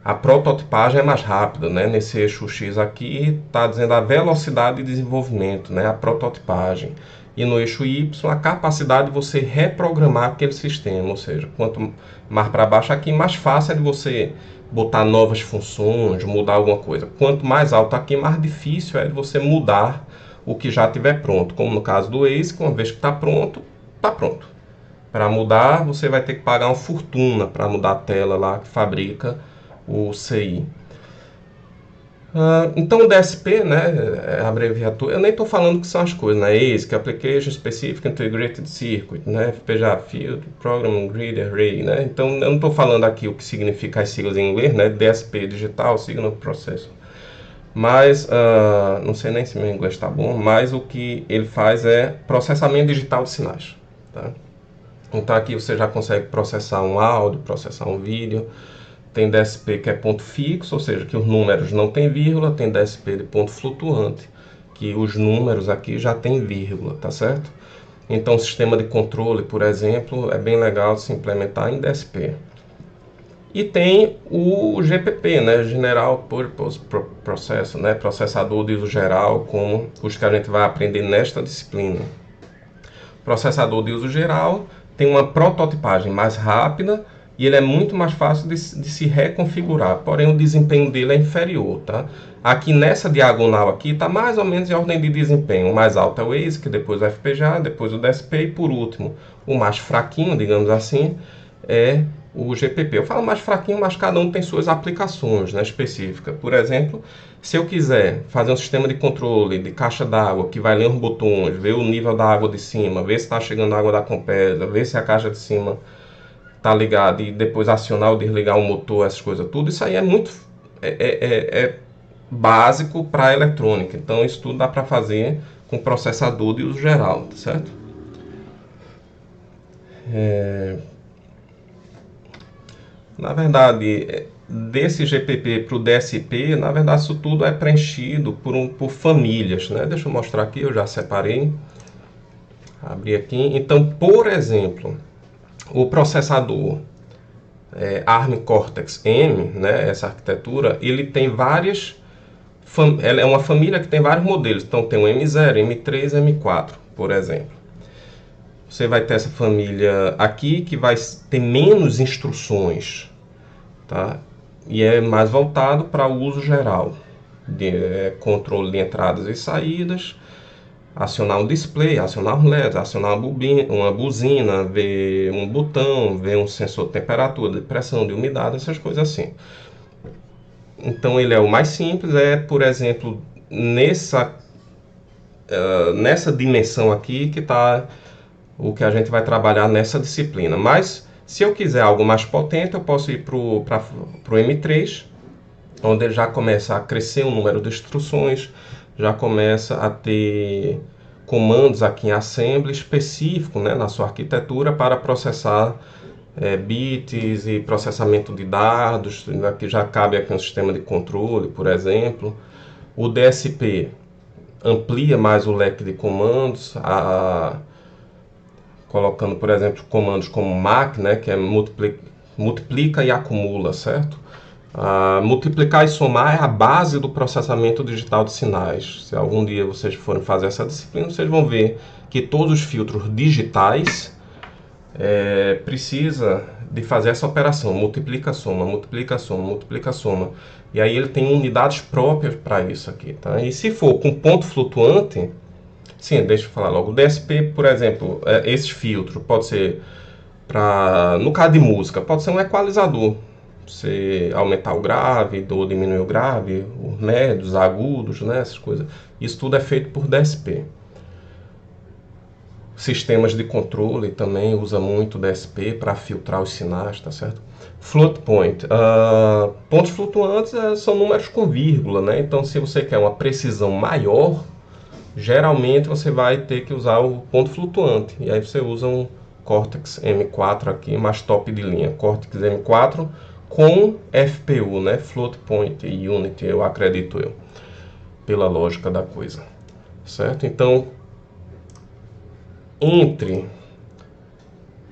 a prototipagem é mais rápida, né? Nesse eixo X aqui está dizendo a velocidade de desenvolvimento, né? A prototipagem. E no eixo Y, a capacidade de você reprogramar aquele sistema, ou seja, quanto mais para baixo aqui, mais fácil é de você botar novas funções, mudar alguma coisa. Quanto mais alto aqui, mais difícil é de você mudar o que já estiver pronto. Como no caso do Waze, que uma vez que está pronto, está pronto. Para mudar, você vai ter que pagar uma fortuna para mudar a tela lá que fabrica o CI. Então o DSP, né, é a abreviatura, eu nem estou falando que são as coisas, né, ASIC, Application Specific Integrated Circuit, né, FPGA, Field, Program, Grid, Array, né, então eu não estou falando aqui o que significa as siglas em inglês, né, DSP, Digital Signal Processor, mas, não sei nem se meu inglês está bom, mas o que ele faz é processamento digital de sinais, tá? Então aqui você já consegue processar um áudio, processar um vídeo. Tem DSP que é ponto fixo, ou seja, que os números não tem vírgula. Tem DSP de ponto flutuante, que os números aqui já tem vírgula, tá certo? Então o sistema de controle, por exemplo, é bem legal se implementar em DSP. E tem o GPP, né, General Purpose Processor, né, processador de uso geral, como os que a gente vai aprender nesta disciplina. Processador de uso geral tem uma prototipagem mais rápida e ele é muito mais fácil de se reconfigurar, porém o desempenho dele é inferior, tá? Aqui nessa diagonal aqui está mais ou menos em ordem de desempenho. O mais alto é o ASIC, depois o FPGA, depois o DSP e por último o mais fraquinho, digamos assim, é o GPP. Eu falo mais fraquinho, mas cada um tem suas aplicações, né, específicas. Por exemplo, se eu quiser fazer um sistema de controle de caixa d'água que vai ler os botões, ver o nível da água de cima, ver se está chegando a água da Compesa, ver se a caixa de cima está ligada e depois acionar ou desligar o motor, essas coisas tudo, isso aí é muito básico para a eletrônica. Então isso tudo dá para fazer com processador de uso geral, tá certo? Na verdade, desse GPP para o DSP, na verdade isso tudo é preenchido por famílias, né? Deixa eu mostrar aqui, eu já separei. Abri aqui. Então, por exemplo, o processador ARM Cortex-M, né, essa arquitetura, ele tem várias... Ela é uma família que tem vários modelos. Então tem o M0, M3, M4, por exemplo. Você vai ter essa família aqui que vai ter menos instruções, tá? E é mais voltado para o uso geral, de controle de entradas e saídas, acionar um display, acionar um LED, acionar uma buzina, ver um botão, ver um sensor de temperatura, de pressão, de umidade, essas coisas assim. Então ele é o mais simples, por exemplo, nessa dimensão aqui que está o que a gente vai trabalhar nessa disciplina. Mas se eu quiser algo mais potente, eu posso ir para o M3, onde ele já começa a crescer o número de instruções, já começa a ter comandos aqui em assembly específico, né, na sua arquitetura para processar bits e processamento de dados. Aqui já cabe aqui um sistema de controle, por exemplo. O DSP amplia mais o leque de comandos, colocando, por exemplo, comandos como MAC, né, que é multiplica e acumula, certo? Multiplicar e somar é a base do processamento digital de sinais. Se algum dia vocês forem fazer essa disciplina, vocês vão ver que todos os filtros digitais precisa de fazer essa operação, multiplica, soma, multiplica, soma, multiplica, soma. E aí ele tem unidades próprias para isso aqui, tá? E se for com ponto flutuante, sim, deixa eu falar logo. O DSP, por exemplo, esse filtro pode ser no caso de música, pode ser um equalizador. Você aumentar o grave ou diminuir o grave, os médios, agudos, né, essas coisas. Isso tudo é feito por DSP. Sistemas de controle também usa muito DSP para filtrar os sinais, tá certo? Float point. Pontos flutuantes são números com vírgula, né? Então, se você quer uma precisão maior, geralmente você vai ter que usar o ponto flutuante. E aí você usa um Cortex M4 aqui, mais top de linha. Cortex M4 com FPU, né? Float Point Unit, eu acredito pela lógica da coisa. Certo? Então, entre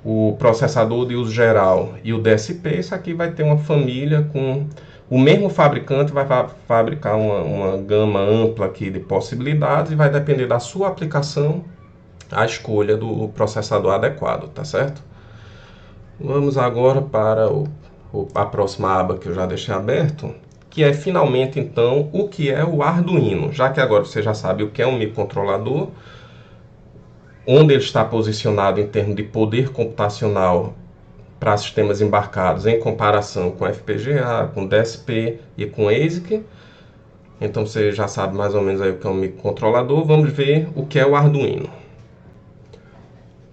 o processador de uso geral e o DSP, isso aqui vai ter uma família com O mesmo fabricante vai fabricar uma gama ampla aqui de possibilidades e vai depender da sua aplicação a escolha do processador adequado, tá certo? Vamos agora para a próxima aba que eu já deixei aberto, que é finalmente então o que é o Arduino. Já que agora você já sabe o que é um microcontrolador, onde ele está posicionado em termos de poder computacional para sistemas embarcados em comparação com FPGA, com DSP e com ASIC. Então você já sabe mais ou menos aí o que é um microcontrolador. Vamos ver o que é o Arduino.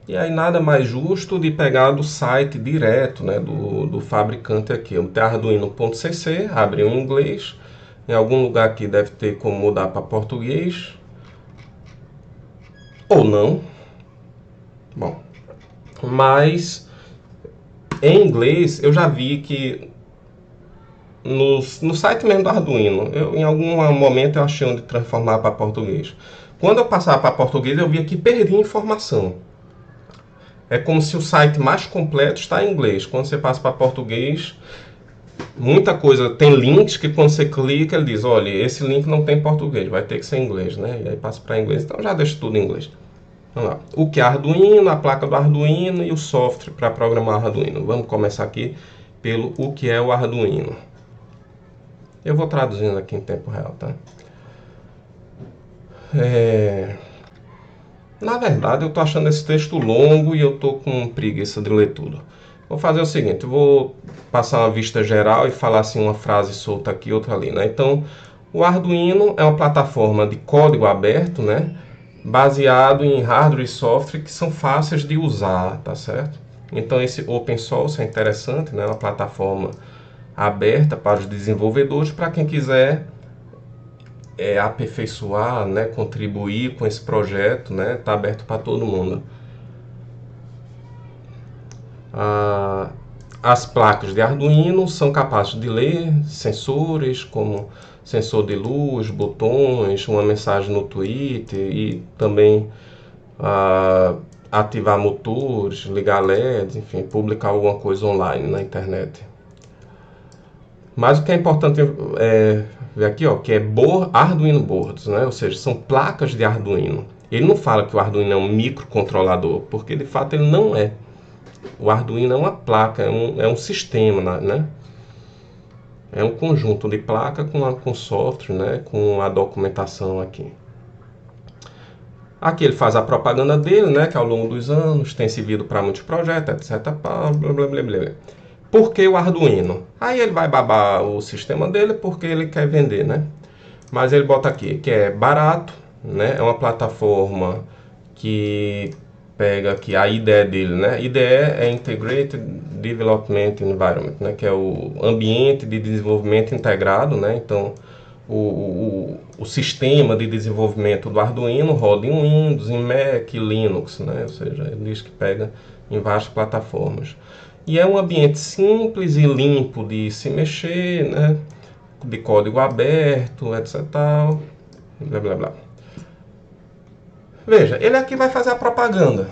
E aí nada mais justo de pegar do site direto, né, do fabricante aqui. O arduino.cc, abre em inglês. Em algum lugar aqui deve ter como mudar para português. Ou não. Bom, mas em inglês eu já vi que no site mesmo do Arduino, em algum momento eu achei onde transformar para português. Quando eu passava para português eu via que perdia informação. É como se o site mais completo está em inglês. Quando você passa para português, muita coisa, tem links que quando você clica ele diz, olha, esse link não tem português, vai ter que ser em inglês, né? E aí passa para inglês, então já deixa tudo em inglês. Vamos lá. O que é Arduino, a placa do Arduino e o software para programar Arduino. Vamos começar aqui pelo o que é o Arduino. Eu vou traduzindo aqui em tempo real, tá? Na verdade, eu estou achando esse texto longo e eu estou com preguiça de ler tudo. Vou fazer o seguinte, vou passar uma vista geral e falar assim uma frase solta aqui, outra ali, né? Então, o Arduino é uma plataforma de código aberto, né? Baseado em hardware e software que são fáceis de usar, tá certo? Então, esse open source é interessante, né? Uma plataforma aberta para os desenvolvedores, para quem quiser aperfeiçoar, né, contribuir com esse projeto, né, tá aberto para todo mundo. As placas de Arduino são capazes de ler sensores como sensor de luz, botões, uma mensagem no Twitter e também ativar motores, ligar LEDs, enfim, publicar alguma coisa online na internet. Mas o que é importante ver aqui, ó, que é Arduino Boards, né? Ou seja, são placas de Arduino. Ele não fala que o Arduino é um microcontrolador, porque de fato ele não é. O Arduino é uma placa, é um sistema, né? É um conjunto de placa com software, né? Com a documentação aqui. Aqui ele faz a propaganda dele, né? Que ao longo dos anos tem servido para muitos projetos, etc. Blá, blá, blá, blá, blá. Por que o Arduino? Aí ele vai babar o sistema dele porque ele quer vender, né? Mas ele bota aqui que é barato, né? É uma plataforma que pega aqui a IDE dele, né? IDE é Integrated Development Environment, né? Que é o ambiente de desenvolvimento integrado, né? Então, o sistema de desenvolvimento do Arduino roda em Windows, em Mac, Linux, né? Ou seja, ele diz que pega em várias plataformas. E é um ambiente simples e limpo de se mexer, né? De código aberto, etc. Blá, blá, blá. Veja, ele aqui vai fazer a propaganda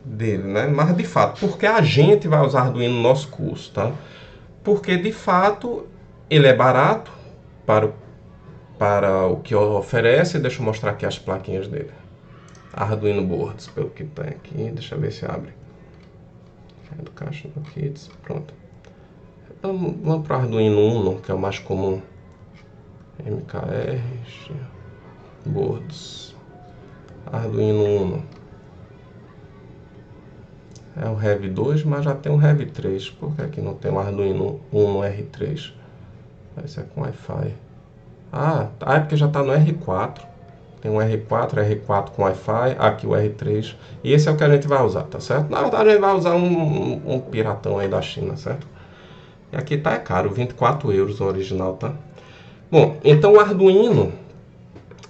dele, né? Mas de fato, porque a gente vai usar Arduino no nosso curso, tá? Porque de fato ele é barato para o que oferece. Deixa eu mostrar aqui as plaquinhas dele. Arduino Boards, pelo que tem aqui. Deixa eu ver se abre. Education Kits, pronto. Vamos para o Arduino Uno, que é o mais comum. MKR Boards. Arduino Uno. É o Rev 2, mas já tem um Rev 3. Por que aqui não tem um Arduino Uno R3? Esse é com Wi-Fi. É porque já está no R4. Tem um R4 com Wi-Fi, aqui o R3. E esse é o que a gente vai usar, tá certo? Na verdade a gente vai usar um piratão aí da China, certo? E aqui tá caro, 24 euros o original, tá? Bom, então o Arduino,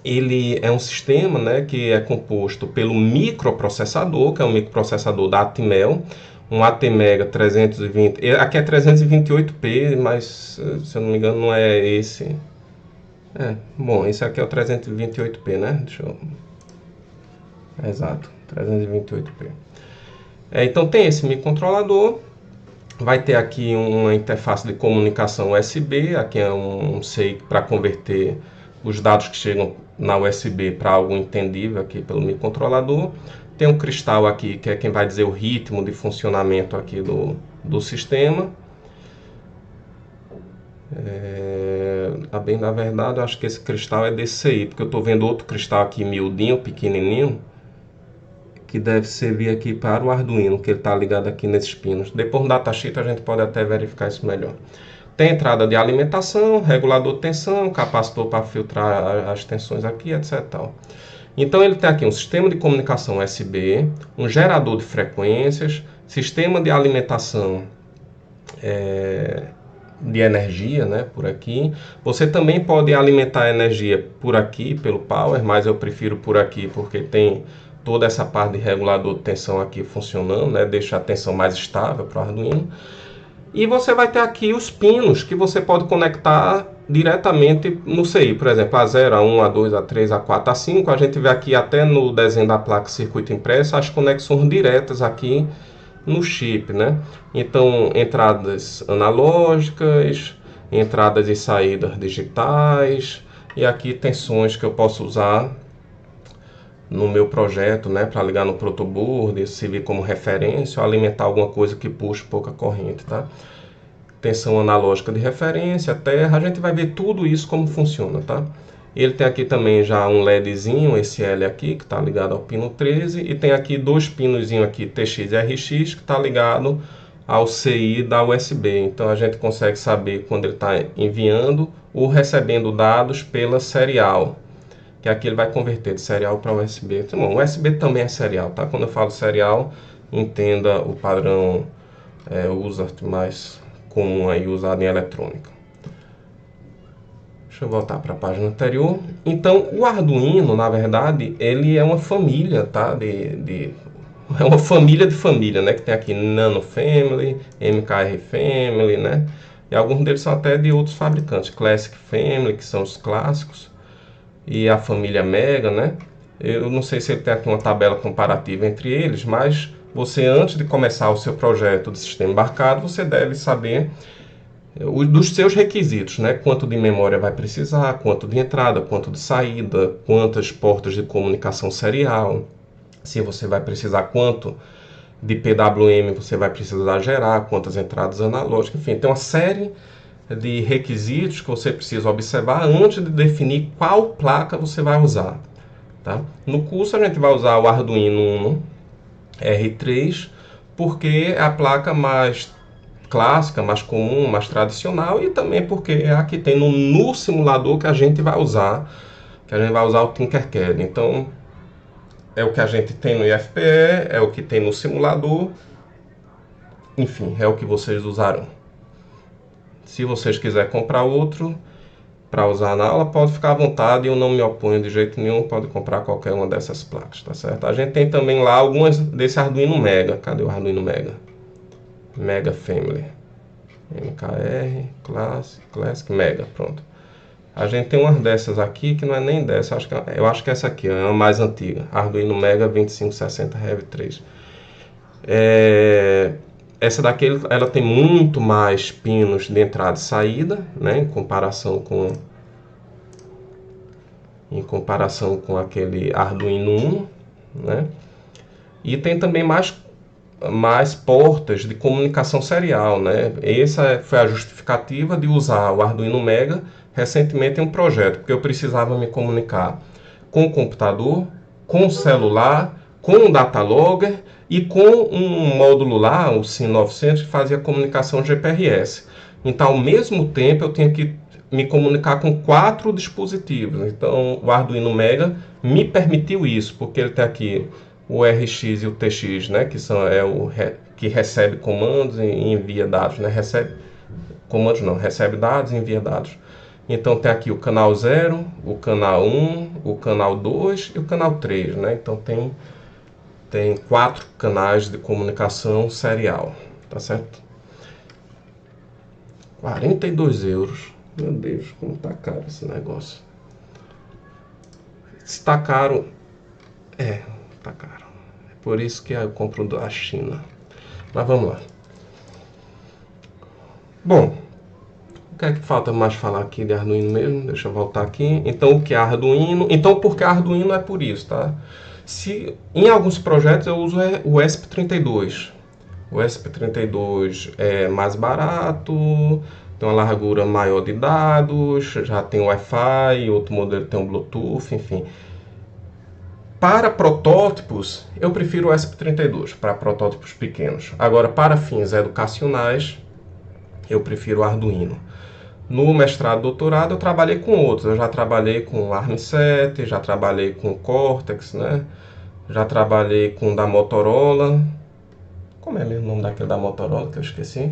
ele é um sistema, né, que é composto pelo microprocessador, que é um microprocessador da Atmel, um ATmega 320, aqui é 328p, mas se eu não me engano não é esse. Bom, esse aqui é o 328p, né? Deixa eu... Exato, 328p. Então tem esse microcontrolador Vai ter aqui uma interface de comunicação USB, aqui é um SEI para converter os dados que chegam na USB para algo entendível aqui pelo microcontrolador. Tem um cristal aqui, que é quem vai dizer o ritmo de funcionamento aqui do sistema. Bem, na verdade, eu acho que esse cristal é DCI, porque eu estou vendo outro cristal aqui miudinho, pequenininho, que deve servir aqui para o Arduino, que ele está ligado aqui nesses pinos. Depois no datasheet a gente pode até verificar isso melhor. Tem entrada de alimentação, regulador de tensão, capacitor para filtrar as tensões aqui, etc. Então ele tem aqui um sistema de comunicação USB, um gerador de frequências, sistema de alimentação de energia, né, por aqui. Você também pode alimentar a energia por aqui, pelo power, mas eu prefiro por aqui porque tem toda essa parte de regulador de tensão aqui funcionando, né, deixa a tensão mais estável para o Arduino. E você vai ter aqui os pinos que você pode conectar diretamente no CI, por exemplo, A0, A1, A2, A3, A4, A5. A gente vê aqui até no desenho da placa circuito impresso as conexões diretas aqui no chip, né? Então, entradas analógicas, entradas e saídas digitais, e aqui tensões que eu posso usar no meu projeto, né, para ligar no protoboard, servir como referência ou alimentar alguma coisa que puxe pouca corrente, tá? Tensão analógica de referência, terra, a gente vai ver tudo isso como funciona, tá? Ele tem aqui também já um LEDzinho, esse L aqui, que está ligado ao pino 13, e tem aqui dois pinozinhos aqui, TX e RX, que está ligado ao CI da USB. Então a gente consegue saber quando ele está enviando ou recebendo dados pela serial, que aqui ele vai converter de serial para USB. Então, bom, USB também é serial, tá? Quando eu falo serial, entenda o padrão USART mais comum aí usado em eletrônica. Deixa eu voltar para a página anterior. Então, o Arduino, na verdade, ele é uma família, tá? É uma família de família, né? Que tem aqui Nano Family, MKR Family, né? E alguns deles são até de outros fabricantes. Classic Family, que são os clássicos. E a família Mega, né? Eu não sei se ele tem aqui uma tabela comparativa entre eles, mas você, antes de começar o seu projeto de sistema embarcado, você deve saber dos seus requisitos, né? Quanto de memória vai precisar, quanto de entrada, quanto de saída, quantas portas de comunicação serial, se você vai precisar quanto de PWM você vai precisar gerar, quantas entradas analógicas, enfim, tem uma série de requisitos que você precisa observar antes de definir qual placa você vai usar, tá? No curso a gente vai usar o Arduino Uno R3 porque é a placa mais clássica, mais comum, mais tradicional, e também porque é a que tem no simulador que a gente vai usar, o Tinkercad. Então é o que a gente tem no IFPE, é o que tem no simulador, enfim, é o que vocês usarão. Se vocês quiserem comprar outro para usar na aula, pode ficar à vontade, eu não me oponho de jeito nenhum, pode comprar qualquer uma dessas placas, tá certo? A gente tem também lá algumas desse Arduino Mega. Cadê o Arduino Mega? Mega Family. MKR, Classic, Mega, pronto. A gente tem umas dessas aqui que não é nem dessa, eu acho que essa aqui é a mais antiga, Arduino Mega 2560 Rev 3. Essa daqui ela tem muito mais pinos de entrada e saída, né, em comparação com aquele Arduino Uno, né? E tem também mais portas de comunicação serial, né? Essa foi a justificativa de usar o Arduino Mega recentemente em um projeto, porque eu precisava me comunicar com o computador, com o celular, com o datalogger e com um módulo lá, o SIM900, que fazia comunicação GPRS. Então, ao mesmo tempo, eu tinha que me comunicar com 4 dispositivos. Então, o Arduino Mega me permitiu isso, porque ele tem aqui o RX e o TX, né, que que recebe comandos e envia dados, né? Recebe dados e envia dados. Então tem aqui o canal 0, o canal 1, o canal 2 e o canal 3, né? Então tem 4 canais de comunicação serial, tá certo? 42 euros. Meu Deus, como tá caro esse negócio. Se tá caro, tá caro. É por isso que eu compro da China. Mas vamos lá. Bom, o que é que falta mais falar aqui de Arduino mesmo? Deixa eu voltar aqui. Então, o que é Arduino? Então, por que Arduino é por isso, tá? Se, em alguns projetos eu uso o ESP32. O ESP32 é mais barato, tem uma largura maior de dados, já tem Wi-Fi, outro modelo tem um Bluetooth, enfim. Para protótipos, eu prefiro o ESP32, para protótipos pequenos. Agora, para fins educacionais, eu prefiro o Arduino. No mestrado e doutorado eu trabalhei com outros. Eu já trabalhei com ARM7, já trabalhei com Cortex, né? Já trabalhei com o da Motorola. Como é mesmo o nome daquele da Motorola que eu esqueci?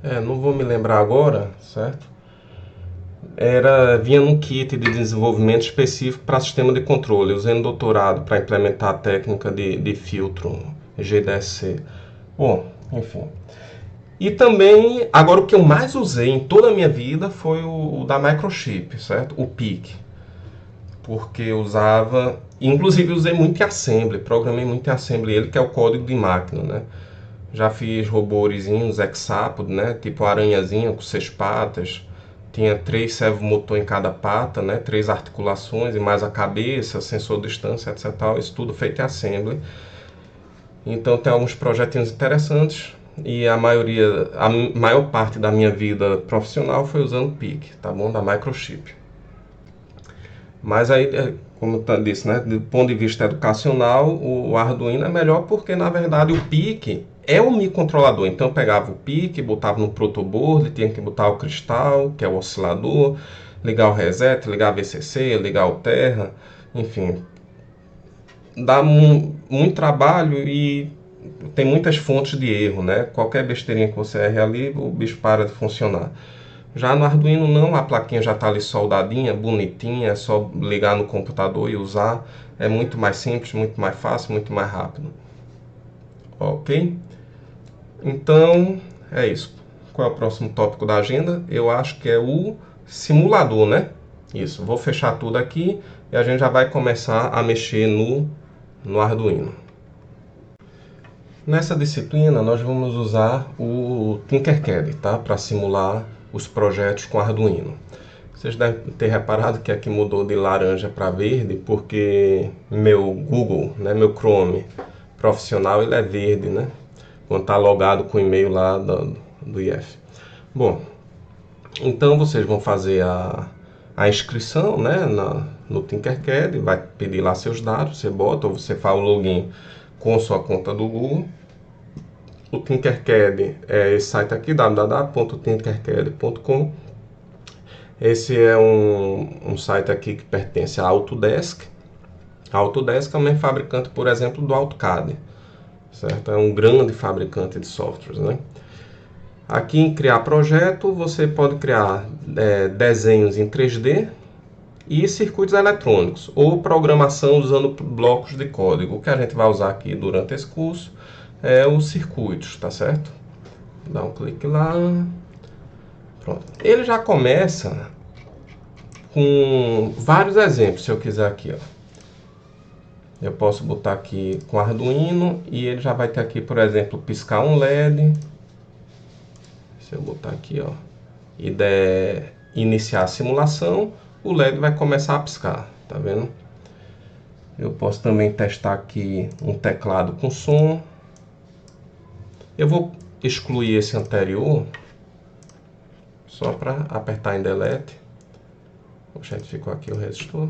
Não vou me lembrar agora, certo? Vinha num kit de desenvolvimento específico para sistema de controle. Eu usei no doutorado para implementar a técnica de filtro GDSC. Bom, enfim. E também, agora o que eu mais usei em toda a minha vida foi o da Microchip, certo? O PIC. Porque eu usava, inclusive usei muito em Assembly, programei muito em Assembly ele, que é o código de máquina, né? Já fiz robôzinhos hexápodo, né? Tipo aranhazinha com 6 patas. Tinha 3 servomotor em cada pata, né? 3 articulações e mais a cabeça, sensor de distância, etc. Isso tudo feito em Assembly. Então tem alguns projetinhos interessantes. E a maior parte da minha vida profissional foi usando o PIC, tá bom? Da Microchip. Mas aí, como eu disse, né? Do ponto de vista educacional, o Arduino é melhor porque, na verdade, o PIC é um microcontrolador. Então eu pegava o PIC, botava no protoboard, tinha que botar o cristal, que é o oscilador, ligar o reset, ligar a VCC, ligar o Terra, enfim. Dá muito trabalho e tem muitas fontes de erro, né? Qualquer besteirinha que você erre ali, o bicho para de funcionar. Já no Arduino não, a plaquinha já está ali soldadinha, bonitinha, é só ligar no computador e usar. É muito mais simples, muito mais fácil, muito mais rápido. Ok? Então, é isso. Qual é o próximo tópico da agenda? Eu acho que é o simulador, né? Isso, vou fechar tudo aqui e a gente já vai começar a mexer no Arduino. Nessa disciplina, nós vamos usar o Tinkercad, tá? Para simular os projetos com Arduino. Vocês devem ter reparado que aqui mudou de laranja para verde, porque meu Google, né, meu Chrome profissional, ele é verde, né? Quando está logado com o e-mail lá do IF. Bom, então vocês vão fazer a inscrição, né, no Tinkercad, vai pedir lá seus dados, você bota ou você faz o login com sua conta do Google. O Tinkercad é esse site aqui, www.tinkercad.com. Esse é um site aqui que pertence à Autodesk. A Autodesk é uma fabricante, por exemplo, do AutoCAD, certo? É um grande fabricante de softwares, né? Aqui em criar projeto, você pode criar desenhos em 3D e circuitos eletrônicos, ou programação usando blocos de código. O que a gente vai usar aqui durante esse curso é os circuitos, tá certo? Dá um clique lá. Pronto. Ele já começa com vários exemplos, se eu quiser aqui, ó. Eu posso botar aqui com Arduino e ele já vai ter aqui, por exemplo, piscar um LED. Se eu botar aqui, ó, e der iniciar a simulação, o LED vai começar a piscar, tá vendo? Eu posso também testar aqui um teclado com som. Eu vou excluir esse anterior, só para apertar em Delete. Poxa, ficou aqui o resistor.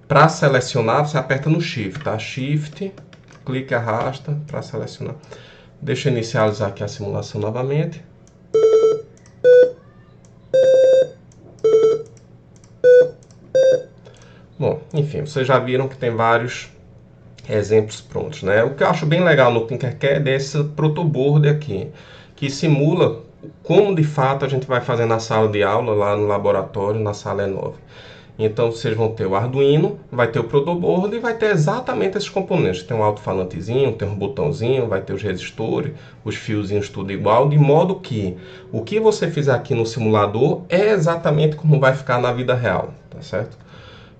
Para selecionar, você aperta no Shift, tá? Shift, clique e arrasta para selecionar. Deixa eu inicializar aqui a simulação novamente. Bom, enfim, vocês já viram que tem vários exemplos prontos, né? O que eu acho bem legal no Tinkercad é esse protoboard aqui, que simula como de fato a gente vai fazer na sala de aula, lá no laboratório, na sala E9. Então vocês vão ter o Arduino, vai ter o protoboard e vai ter exatamente esses componentes. Tem um alto-falantezinho, tem um botãozinho, vai ter os resistores, os fiozinhos tudo igual, de modo que o que você fizer aqui no simulador é exatamente como vai ficar na vida real, tá certo?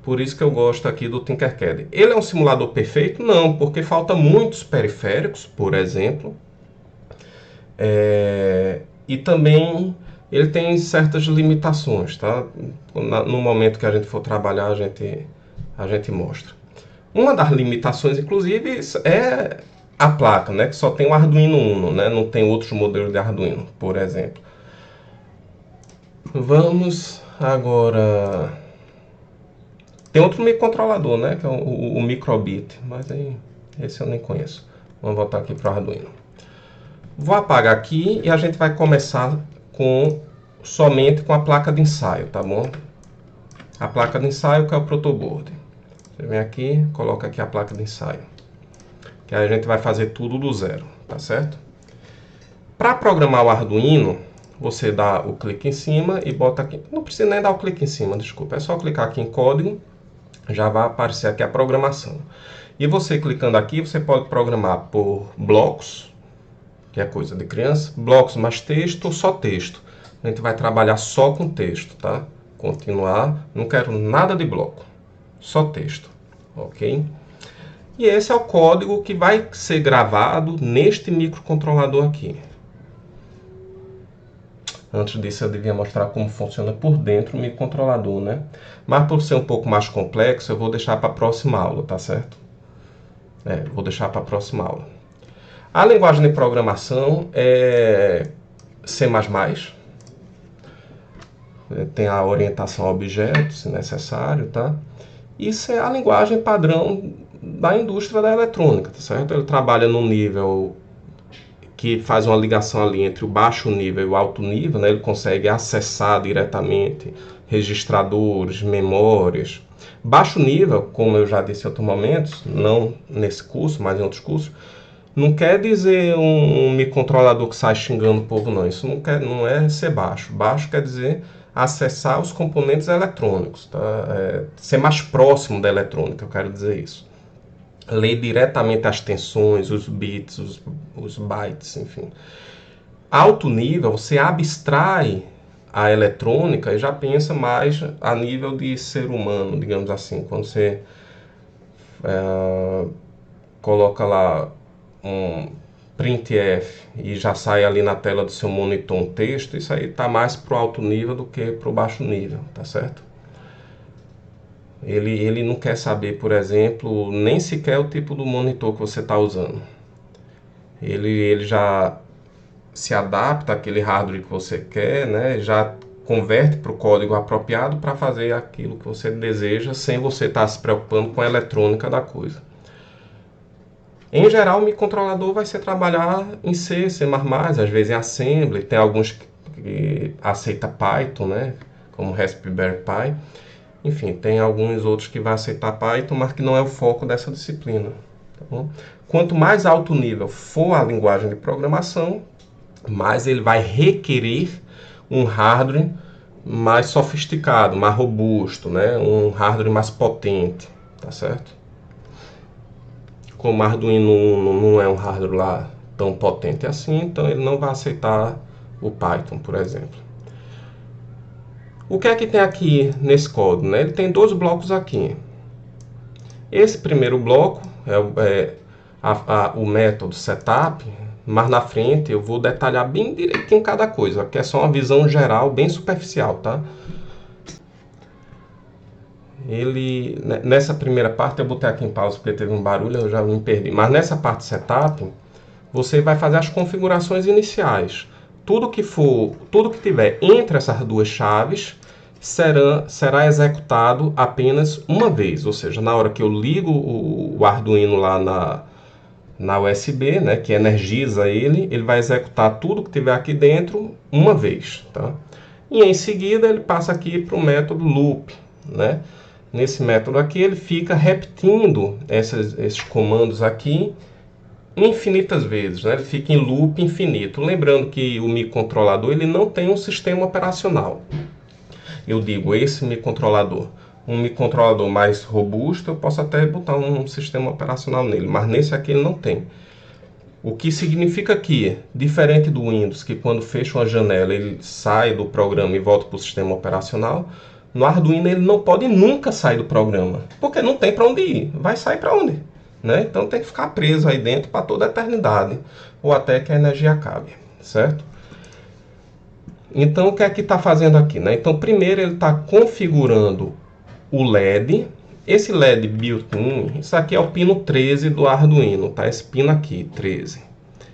Por isso que eu gosto aqui do Tinkercad. Ele é um simulador perfeito? Não, porque falta muitos periféricos, por exemplo. E também ele tem certas limitações, tá? No momento que a gente for trabalhar, a gente mostra. Uma das limitações, inclusive, é a placa, né? Que só tem o Arduino Uno, né? Não tem outros modelos de Arduino, por exemplo. Vamos agora... Tem outro microcontrolador, né? Que é o Microbit, mas aí esse eu nem conheço. Vamos voltar aqui para o Arduino. Vou apagar aqui e a gente vai começar somente com a placa de ensaio, tá bom? A placa de ensaio que é o protoboard. Você vem aqui, coloca aqui a placa de ensaio. Que aí a gente vai fazer tudo do zero, tá certo? Para programar o Arduino, você dá o clique em cima e bota aqui. Não precisa nem dar o clique em cima, desculpa. É só clicar aqui em código, já vai aparecer aqui a programação. E você clicando aqui, você pode programar por blocos, que é coisa de criança, blocos mais texto ou só texto. A gente vai trabalhar só com texto, tá? Continuar, não quero nada de bloco, só texto, ok? E esse é o código que vai ser gravado neste microcontrolador aqui. Antes disso eu devia mostrar como funciona por dentro o microcontrolador, né? Mas por ser um pouco mais complexo, eu vou deixar para a próxima aula, tá certo? Vou deixar para a próxima aula. A linguagem de programação é C++. Tem a orientação a objetos, se necessário, tá? Isso é a linguagem padrão da indústria da eletrônica, tá certo? Ele trabalha num nível que faz uma ligação ali entre o baixo nível e o alto nível, né? Ele consegue acessar diretamente registradores, memórias. Baixo nível, como eu já disse em outros momentos, não nesse curso, mas em outros cursos, não quer dizer um microcontrolador que sai xingando o povo, não. Isso não é ser baixo. Baixo quer dizer acessar os componentes eletrônicos, tá? Ser mais próximo da eletrônica, eu quero dizer isso. Ler diretamente as tensões, os bits, os bytes, enfim. Alto nível, você abstrai a eletrônica e já pensa mais a nível de ser humano, digamos assim. Quando você coloca lá um printf e já sai ali na tela do seu monitor um texto, isso aí está mais para o alto nível do que para o baixo nível, tá certo? Ele não quer saber, por exemplo, nem sequer o tipo do monitor que você está usando. Ele já se adapta àquele hardware que você quer, né? Já converte para o código apropriado para fazer aquilo que você deseja, sem você estar se preocupando com a eletrônica da coisa. Em geral, o microcontrolador vai ser trabalhar em C, C++, às vezes em Assembly. Tem alguns que aceita Python, né? Como Raspberry Pi. Enfim, tem alguns outros que vai aceitar Python, mas que não é o foco dessa disciplina. Tá bom? Quanto mais alto nível for a linguagem de programação, mais ele vai requerer um hardware mais sofisticado, mais robusto, né? Um hardware mais potente, tá certo? Como o Arduino não é um hardware lá tão potente assim, então ele não vai aceitar o Python, por exemplo. O que é que tem aqui nesse código, né? Ele tem dois blocos aqui. Esse primeiro bloco é o método setup, mas na frente eu vou detalhar bem direitinho cada coisa, que é só uma visão geral, bem superficial, tá? Nessa primeira parte, eu botei aqui em pausa porque teve um barulho, eu já me perdi. Mas nessa parte setup, você vai fazer as configurações iniciais. Tudo que tiver entre essas duas chaves será executado apenas uma vez. Ou seja, na hora que eu ligo o Arduino lá na USB, né, que energiza ele vai executar tudo que tiver aqui dentro uma vez, tá? E em seguida ele passa aqui para o método loop, né? Nesse método aqui ele fica repetindo esses comandos aqui infinitas vezes, né? Ele fica em loop infinito. Lembrando que o microcontrolador ele não tem um sistema operacional. Eu digo esse microcontrolador. Um microcontrolador mais robusto, eu posso até botar um sistema operacional nele, mas nesse aqui ele não tem. O que significa que, diferente do Windows, que quando fecha uma janela ele sai do programa e volta para o sistema operacional, No Arduino ele não pode nunca sair do programa, porque não tem para onde ir. Vai sair para onde? Né? Então tem que ficar preso aí dentro para toda a eternidade, ou até que a energia acabe, certo? Então o que é que está fazendo aqui, né? Então primeiro ele está configurando o LED. Esse LED built-in, isso aqui é o pino 13 do Arduino, tá? Esse pino aqui, 13,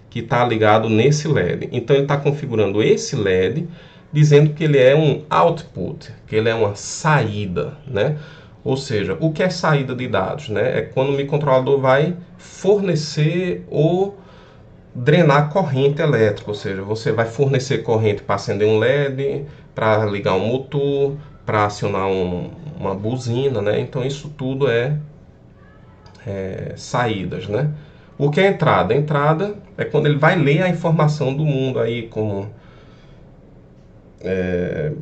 que está ligado nesse LED. Então ele está configurando esse LED, dizendo que ele é um output, que ele é uma saída, né? Ou seja, o que é saída de dados, né? É quando o microcontrolador vai fornecer ou drenar corrente elétrica, ou seja, você vai fornecer corrente para acender um LED, para ligar um motor, para acionar uma buzina, né? Então isso tudo é saídas, né? O que é entrada? A entrada é quando ele vai ler a informação do mundo aí, como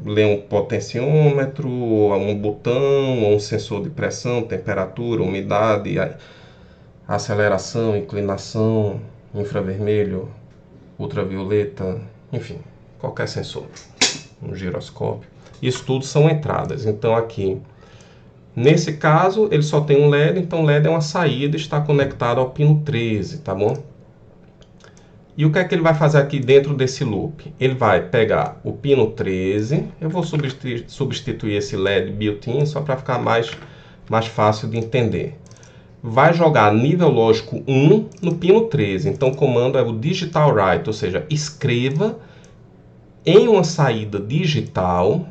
ler um potenciômetro, um botão, um sensor de pressão, temperatura, umidade, aceleração, inclinação, infravermelho, ultravioleta, enfim, qualquer sensor, um giroscópio. Isso tudo são entradas. Então aqui, nesse caso, ele só tem um LED, então LED é uma saída, está conectado ao pino 13, tá bom? E o que é que ele vai fazer aqui dentro desse loop? Ele vai pegar o pino 13, eu vou substituir esse LED built-in só para ficar mais fácil de entender. Vai jogar nível lógico 1 no pino 13, então o comando é o digital write, ou seja, escreva em uma saída digital.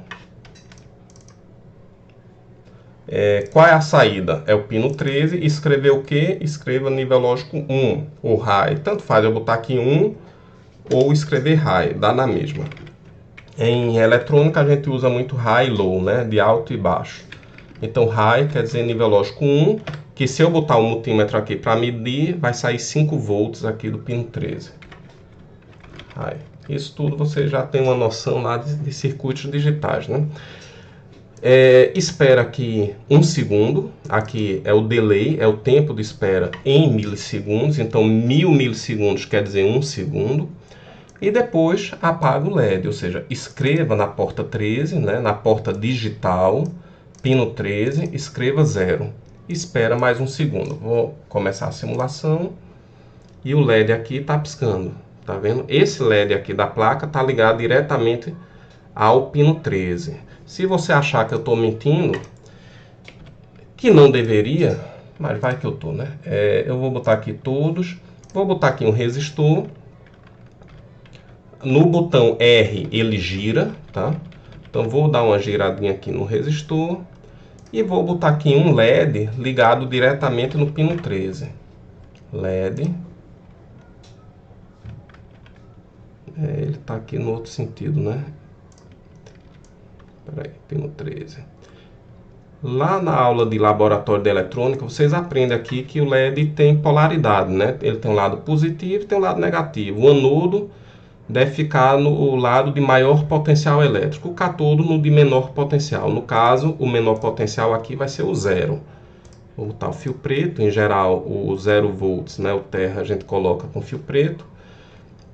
Qual é a saída? É o pino 13, escrever o que? Escreva nível lógico 1, ou high. Tanto faz eu botar aqui 1 ou escrever high, dá na mesma. Em eletrônica a gente usa muito high e low, né? De alto e baixo. Então high quer dizer nível lógico 1, que se eu botar o multímetro aqui para medir, vai sair 5 volts aqui do pino 13. High. Isso tudo você já tem uma noção lá de circuitos digitais, né? Espera aqui 1 segundo, aqui é o delay, é o tempo de espera em milissegundos, então 1000 milissegundos quer dizer 1 segundo, e depois apaga o LED, ou seja, escreva na porta 13, né, na porta digital, pino 13, escreva 0, espera mais 1 segundo, vou começar a simulação, e o LED aqui está piscando, tá vendo? Esse LED aqui da placa está ligado diretamente ao pino 13. Se você achar que eu estou mentindo, que não deveria, mas vai que eu estou, né? Eu vou botar aqui todos, vou botar aqui um resistor. No botão R ele gira, tá? Então vou dar uma giradinha aqui no resistor e vou botar aqui um LED ligado diretamente no pino 13. LED. Ele está aqui no outro sentido, né? Peraí, pino 13. Lá na aula de laboratório de eletrônica, vocês aprendem aqui que o LED tem polaridade, né? Ele tem um lado positivo e tem um lado negativo. O anodo deve ficar no lado de maior potencial elétrico, o cátodo no de menor potencial. No caso, o menor potencial aqui vai ser o 0. Vou botar o fio preto, em geral o 0 volts, né? O terra a gente coloca com fio preto.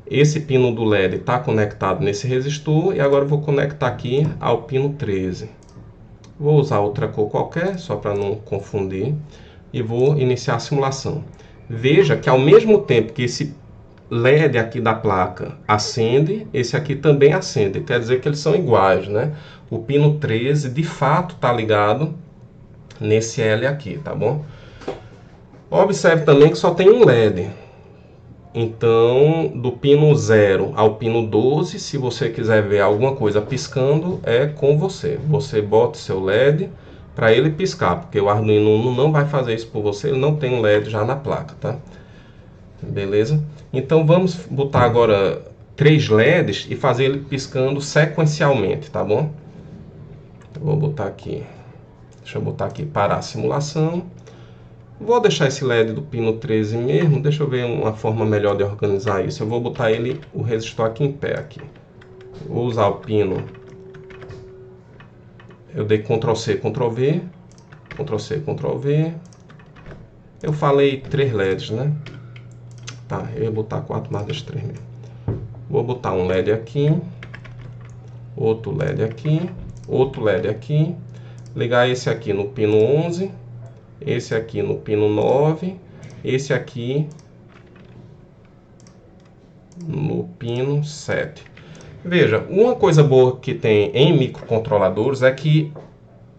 Esse pino do LED está conectado nesse resistor e agora eu vou conectar aqui ao pino 13. Vou usar outra cor qualquer, só para não confundir, e vou iniciar a simulação. Veja que ao mesmo tempo que esse LED aqui da placa acende, esse aqui também acende, quer dizer que eles são iguais, né? O pino 13 de fato está ligado nesse L aqui, tá bom? Observe também que só tem um LED. Então, do pino 0 ao pino 12, se você quiser ver alguma coisa piscando, é com você. Você bota o seu LED para ele piscar, porque o Arduino Uno não vai fazer isso por você, ele não tem um LED já na placa, tá? Beleza? Então, vamos botar agora 3 LEDs e fazer ele piscando sequencialmente, tá bom? Eu vou botar aqui, deixa eu botar aqui parar a simulação. Vou deixar esse LED do pino 13 mesmo, deixa eu ver uma forma melhor de organizar isso. Eu vou botar ele, o resistor aqui em pé aqui. Vou usar o pino. Eu dei Ctrl C, Ctrl V, Ctrl C, Ctrl V. Eu falei 3 LEDs, né? Tá, eu ia botar 4 mais das 3 mesmo. Vou botar um LED aqui, outro LED aqui outro LED aqui, ligar esse aqui no pino 11, esse aqui no pino 9, esse aqui no pino 7. Veja, uma coisa boa que tem em microcontroladores é que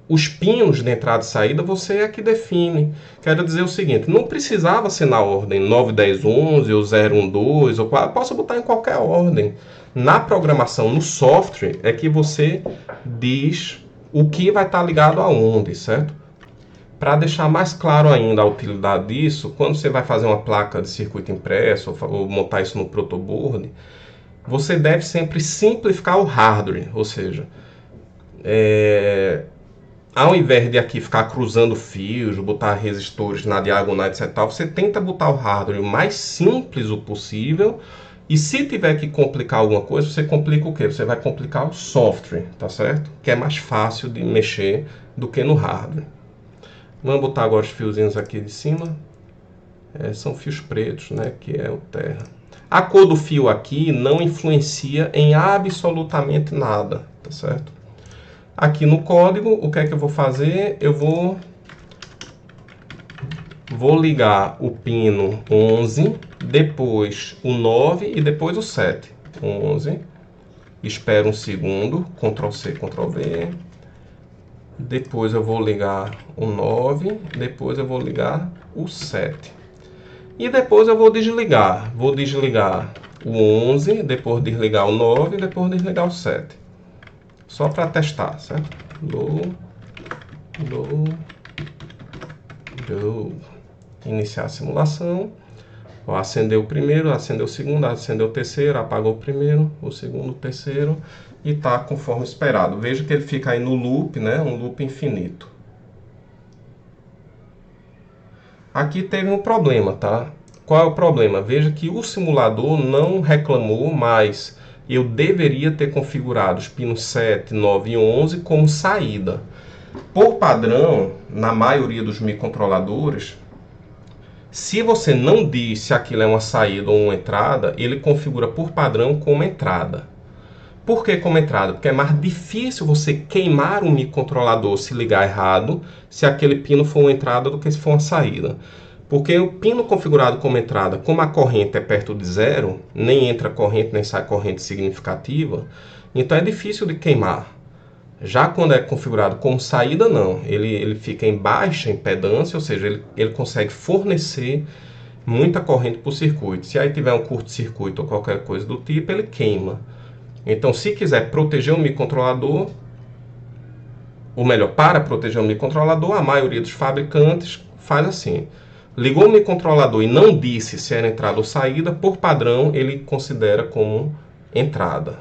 os pinos de entrada e saída você é que define. Quero dizer o seguinte, não precisava ser na ordem 9, 10, 11 ou 0, 1, 2 ou 4, posso botar em qualquer ordem. Na programação, no software, é que você diz o que vai estar ligado aonde, certo? Para deixar mais claro ainda a utilidade disso, quando você vai fazer uma placa de circuito impresso ou montar isso no protoboard, você deve sempre simplificar o hardware, ou seja, ao invés de aqui ficar cruzando fios, botar resistores na diagonal, etc., você tenta botar o hardware o mais simples o possível. E se tiver que complicar alguma coisa, você complica o quê? Você vai complicar o software, tá certo? Que é mais fácil de mexer do que no hardware. Vamos botar agora os fiozinhos aqui de cima. São fios pretos, né? Que é o terra. A cor do fio aqui não influencia em absolutamente nada, tá certo? Aqui no código, o que é que eu vou fazer? Eu vou ligar o pino 11, depois o 9 e depois o 7. 11, espero um segundo, Ctrl C, Ctrl V. Depois eu vou ligar o 9, depois eu vou ligar o 7. E depois eu vou desligar. Vou desligar o 11, depois desligar o 9 e depois desligar o 7. Só para testar, certo? Low. Iniciar a simulação. Ó, acendeu o primeiro, acendeu o segundo, acendeu o terceiro, apagou o primeiro, o segundo, o terceiro. E tá conforme esperado. Veja que ele fica aí no loop, né? Um loop infinito. Aqui teve um problema, tá? Qual é o problema? Veja que o simulador não reclamou, mas eu deveria ter configurado os pinos 7, 9 e 11 como saída. Por padrão, na maioria dos microcontroladores, se você não diz se aquilo é uma saída ou uma entrada, ele configura por padrão como entrada. Por que como entrada? Porque é mais difícil você queimar um microcontrolador se ligar errado, se aquele pino for uma entrada do que se for uma saída. Porque o pino configurado como entrada, como a corrente é perto de zero, nem entra corrente nem sai corrente significativa, então é difícil de queimar. Já quando é configurado como saída, não. Ele fica em baixa impedância, ou seja, ele consegue fornecer muita corrente para o circuito. Se aí tiver um curto-circuito ou qualquer coisa do tipo, ele queima. Então, se quiser proteger o microcontrolador, ou melhor, para proteger o microcontrolador, a maioria dos fabricantes faz assim. Ligou o microcontrolador e não disse se era entrada ou saída, por padrão ele considera como entrada.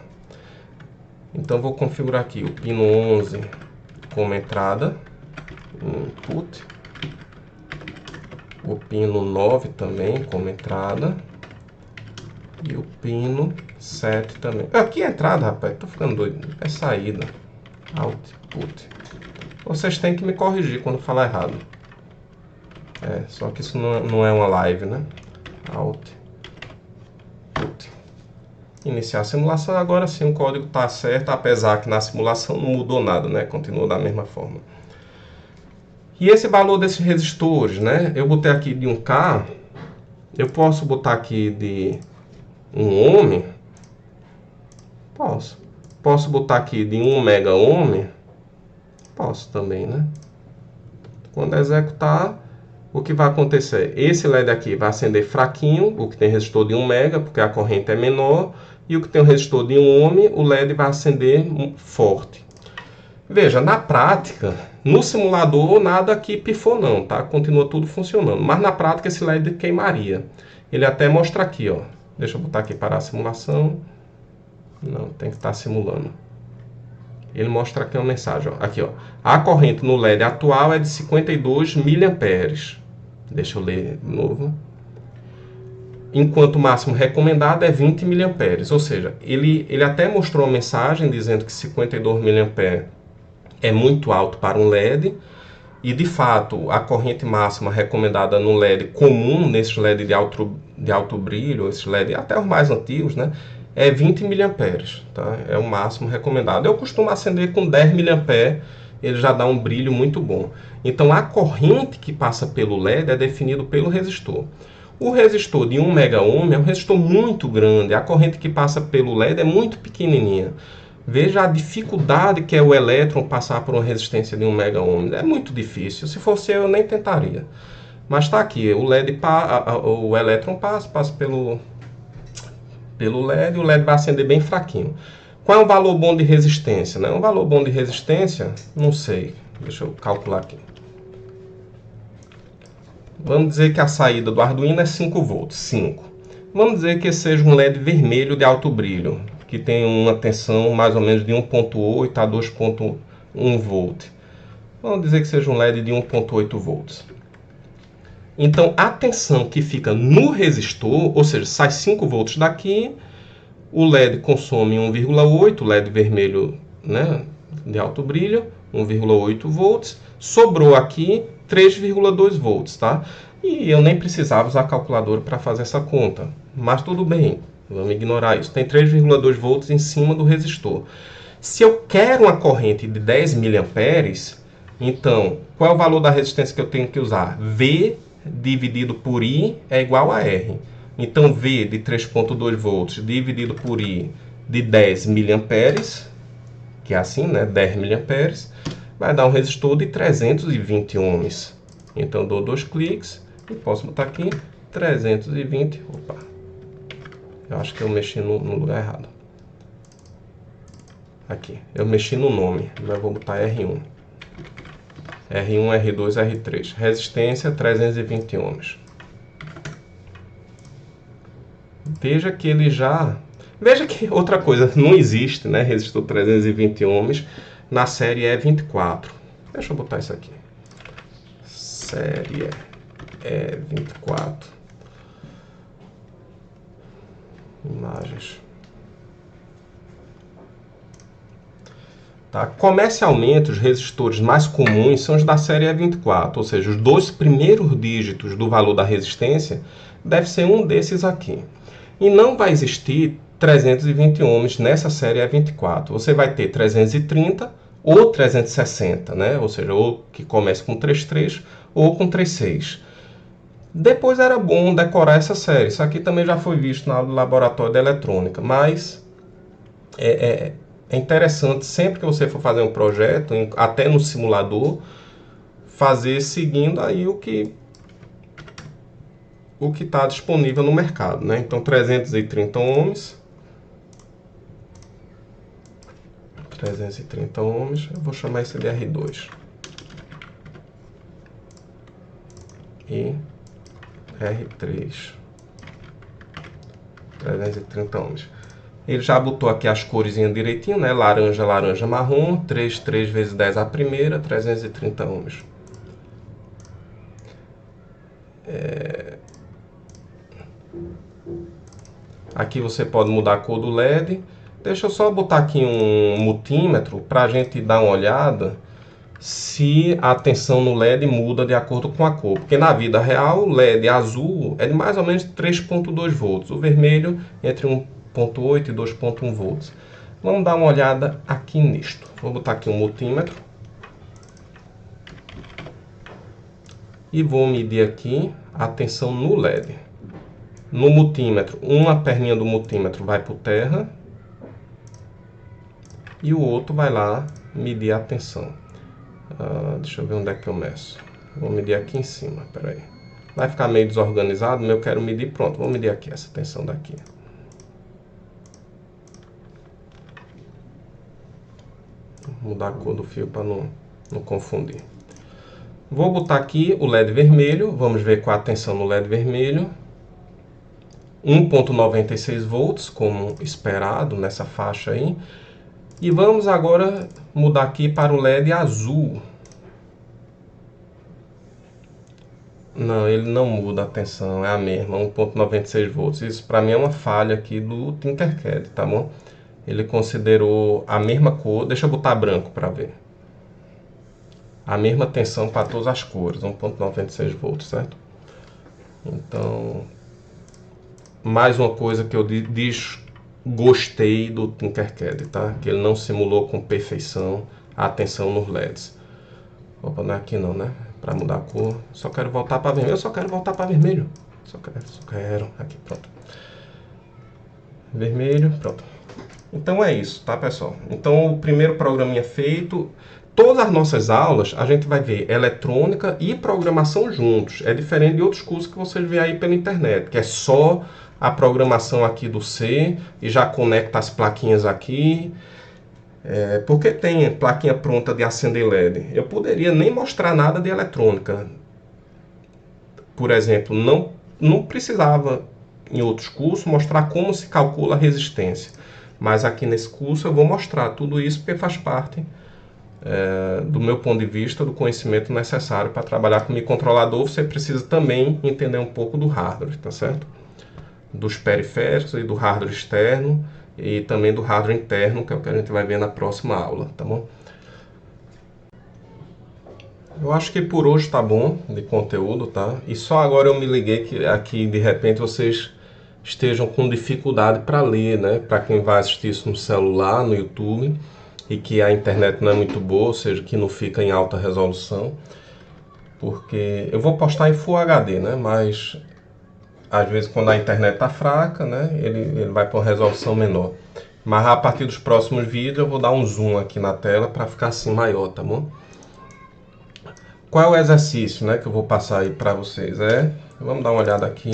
Então vou configurar aqui o pino 11 como entrada, input, o pino 9 também como entrada e o pino 7 também. Aqui é entrada, rapaz, tô ficando doido, é saída, output. Vocês têm que me corrigir quando falar errado. Só que isso não é uma live, né? Output. Iniciar a simulação, agora sim o código está certo, apesar que na simulação não mudou nada, né? Continua da mesma forma. E esse valor desses resistores, né? Eu botei aqui de 1K, eu posso botar aqui de 1 ohm? Posso. Posso botar aqui de 1 mega ohm? Posso também, né? Quando executar, o que vai acontecer? Esse LED aqui vai acender fraquinho, o que tem resistor de 1 mega, porque a corrente é menor, e o que tem um resistor de 1 ohm, o LED vai acender forte. Veja, na prática, no simulador nada aqui pifou não, tá? Continua tudo funcionando, mas na prática esse LED queimaria. Ele até mostra aqui, ó. Deixa eu botar aqui para a simulação. Não, tem que estar simulando. Ele mostra aqui uma mensagem, ó. Aqui, ó. A corrente no LED atual é de 52 mA. Deixa eu ler de novo. Enquanto o máximo recomendado é 20 mA. Ou seja, ele até mostrou uma mensagem dizendo que 52 mA é muito alto para um LED. E de fato, a corrente máxima recomendada no LED comum, nesse LED de alto brilho, esses LED até os mais antigos, né, é 20 mA, tá? É o máximo recomendado. Eu costumo acender com 10 mA, ele já dá um brilho muito bom. Então a corrente que passa pelo LED é definido pelo resistor. O resistor de 1 mega-ohm é um resistor muito grande, a corrente que passa pelo LED é muito pequenininha. Veja a dificuldade que é o elétron passar por uma resistência de 1 mega-ohm. É muito difícil, se fosse eu nem tentaria. Mas está aqui, o LED, o elétron passa pelo LED, e o LED vai acender bem fraquinho. Qual é o valor bom de resistência? Né? Um valor bom de resistência, não sei, deixa eu calcular aqui. Vamos dizer que a saída do Arduino é 5 volts, 5. Vamos dizer que seja um LED vermelho de alto brilho, que tem uma tensão mais ou menos de 1.8 a 2.1 volt. Vamos dizer que seja um LED de 1.8 volts. Então, a tensão que fica no resistor, ou seja, sai 5 volts daqui, o LED consome 1,8, LED vermelho, né, de alto brilho, 1,8 volts, sobrou aqui 3,2 volts, tá? E eu nem precisava usar a calculadora para fazer essa conta, mas tudo bem, vamos ignorar isso. Tem 3,2 volts em cima do resistor. Se eu quero uma corrente de 10 mA, então, qual é o valor da resistência que eu tenho que usar? V dividido por I é igual a R. Então, V de 3,2 volts dividido por I de 10 mA, que é assim, né? 10 mA, vai dar um resistor de 320 ohms. Então, eu dou 2 cliques e posso botar aqui 320. Opa, eu acho que eu mexi no lugar errado. Aqui, eu mexi no nome, mas eu vou botar R1. R1, R2, R3. Resistência 320 ohms. Veja que ele já... Veja que outra coisa, não existe, né? Resistor 320 ohms na série E24. Deixa eu botar isso aqui. Série E24. Imagens. Tá? Comercialmente, os resistores mais comuns são os da série E24, ou seja, os 2 primeiros dígitos do valor da resistência deve ser um desses aqui. E não vai existir 320 ohms nessa série E24. Você vai ter 330 ou 360, né? Ou seja, ou que começa com 33 ou com 36. Depois era bom decorar essa série. Isso aqui também já foi visto no laboratório de eletrônica, mas é interessante, sempre que você for fazer um projeto, até no simulador, fazer seguindo aí o que está disponível no mercado, né? Então, 330 ohms. 330 ohms, eu vou chamar esse de R2. E R3. 330 ohms. Ele já botou aqui as cores direitinho, né? Laranja, laranja, marrom. 3 vezes 10 a primeira, 330 ohms. Aqui você pode mudar a cor do LED. Deixa eu só botar aqui um multímetro para a gente dar uma olhada se a tensão no LED muda de acordo com a cor. Porque na vida real o LED azul é de mais ou menos 3,2 volts. O vermelho entre 1,8 e 2,1 volts. Vamos dar uma olhada aqui nisto. Vou botar aqui um multímetro. E vou medir aqui a tensão no LED. No multímetro, uma perninha do multímetro vai por terra. E o outro vai lá medir a tensão. Deixa eu ver onde é que eu meço. Vou medir aqui em cima, peraí. Vai ficar meio desorganizado, mas eu quero medir, pronto. Vou medir aqui, essa tensão daqui. Vou mudar a cor do fio para não confundir. Vou botar aqui o LED vermelho, vamos ver qual a tensão no LED vermelho. 1,96 volts, como esperado nessa faixa aí. E vamos agora mudar aqui para o LED azul. Não, ele não muda a tensão, é a mesma, 1,96 volts. Isso para mim é uma falha aqui do Tinkercad, tá bom? Ele considerou a mesma cor, deixa eu botar branco para ver. A mesma tensão para todas as cores, 1,96 volts, certo? Então, mais uma coisa que eu gostei do Tinkercad, tá? Que ele não simulou com perfeição a atenção nos LEDs. Opa, não é aqui não, né? Para mudar a cor. Só quero voltar para vermelho. Eu só quero voltar para vermelho. Só quero. Aqui, pronto. Vermelho, pronto. Então é isso, tá, pessoal? Então o primeiro programinha feito. Todas as nossas aulas a gente vai ver eletrônica e programação juntos. É diferente de outros cursos que vocês veem aí pela internet, que é só a programação aqui do C e já conecta as plaquinhas aqui. Porque tem plaquinha pronta de acender LED. Eu poderia nem mostrar nada de eletrônica. Por exemplo, não precisava em outros cursos mostrar como se calcula a resistência. Mas aqui nesse curso eu vou mostrar tudo isso porque faz parte do meu ponto de vista do conhecimento necessário para trabalhar com microcontrolador. Você precisa também entender um pouco do hardware, tá certo? Dos periféricos e do hardware externo e também do hardware interno, que é o que a gente vai ver na próxima aula, tá bom? Eu acho que por hoje tá bom de conteúdo, tá? E só agora eu me liguei que aqui de repente vocês estejam com dificuldade para ler, né? Para quem vai assistir isso no celular, no YouTube, e que a internet não é muito boa, ou seja, que não fica em alta resolução, porque eu vou postar em Full HD, né? Mas às vezes quando a internet tá fraca, né? Ele vai para uma resolução menor. Mas a partir dos próximos vídeos eu vou dar um zoom aqui na tela para ficar assim maior, tá bom? Qual é o exercício, né, que eu vou passar aí para vocês? Vamos dar uma olhada aqui.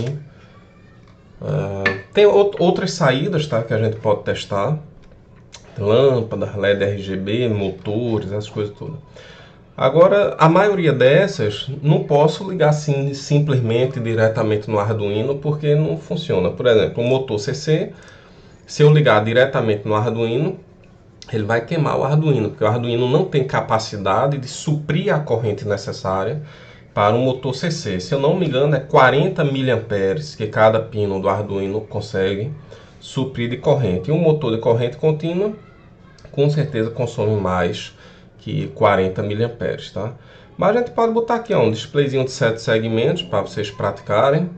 Tem outras saídas, tá, que a gente pode testar. Lâmpadas, LED RGB, motores, essas coisas todas. Agora, a maioria dessas não posso ligar assim simplesmente diretamente no Arduino porque não funciona. Por exemplo, o motor CC, se eu ligar diretamente no Arduino, ele vai queimar o Arduino, porque o Arduino não tem capacidade de suprir a corrente necessária para um motor CC. Se eu não me engano, é 40 mA que cada pino do Arduino consegue suprir de corrente. E um motor de corrente contínua, com certeza, consome mais que 40 mA, tá? Mas a gente pode botar aqui um displayzinho de 7 segmentos para vocês praticarem.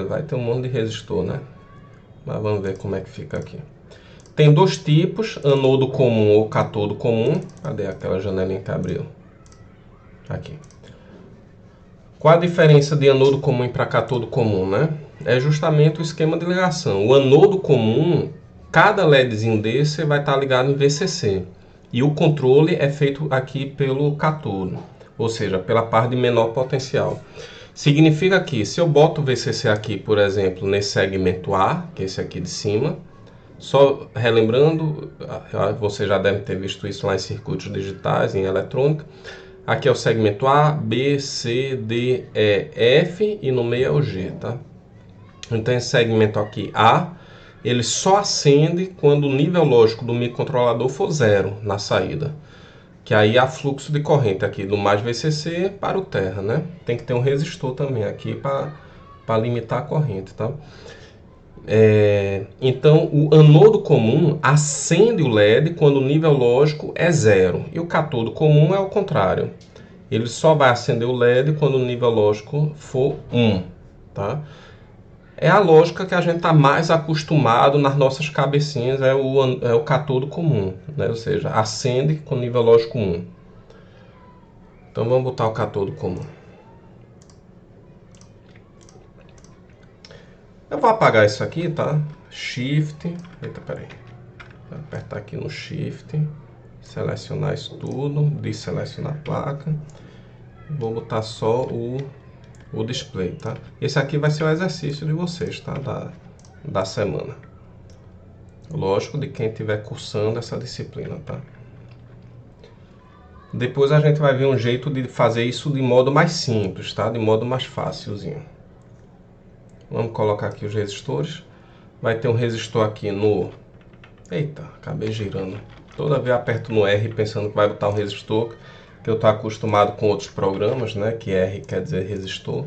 Vai ter um monte de resistor, né? Mas vamos ver como é que fica aqui. Tem dois tipos, anodo comum ou catodo comum. Cadê aquela janelinha que abriu? Aqui. Qual a diferença de anodo comum para catodo comum, né? É justamente o esquema de ligação. O anodo comum, cada LEDzinho desse vai estar ligado em VCC. E o controle é feito aqui pelo catodo, ou seja, pela parte de menor potencial. Significa que se eu boto o VCC aqui, por exemplo, nesse segmento A, que é esse aqui de cima, só relembrando, você já deve ter visto isso lá em circuitos digitais, em eletrônica. Aqui é o segmento A, B, C, D, E, F e no meio é o G, tá? Então esse segmento aqui A, ele só acende quando o nível lógico do microcontrolador for 0 na saída. Que aí há fluxo de corrente aqui do mais VCC para o terra, né? Tem que ter um resistor também aqui para limitar a corrente, tá? Então o anodo comum acende o LED quando o nível lógico é 0. E o catodo comum é o contrário. Ele só vai acender o LED quando o nível lógico for 1, tá? É a lógica que a gente está mais acostumado nas nossas cabecinhas, é o catodo comum, né? Ou seja, acende com nível lógico 1. Então vamos botar o catodo comum. Eu vou apagar isso aqui, tá? Shift, eita, peraí. Vou apertar aqui no Shift, selecionar isso tudo, desselecionar a placa. Vou botar só o display, tá? Esse aqui vai ser o exercício de vocês, tá? Da semana. Lógico, de quem estiver cursando essa disciplina, tá? Depois a gente vai ver um jeito de fazer isso de modo mais simples, tá? De modo mais fácilzinho. Vamos colocar aqui os resistores. Vai ter um resistor aqui no... Eita, acabei girando. Toda vez eu aperto no R pensando que vai botar um resistor, que eu estou acostumado com outros programas, né? Que R quer dizer resistor.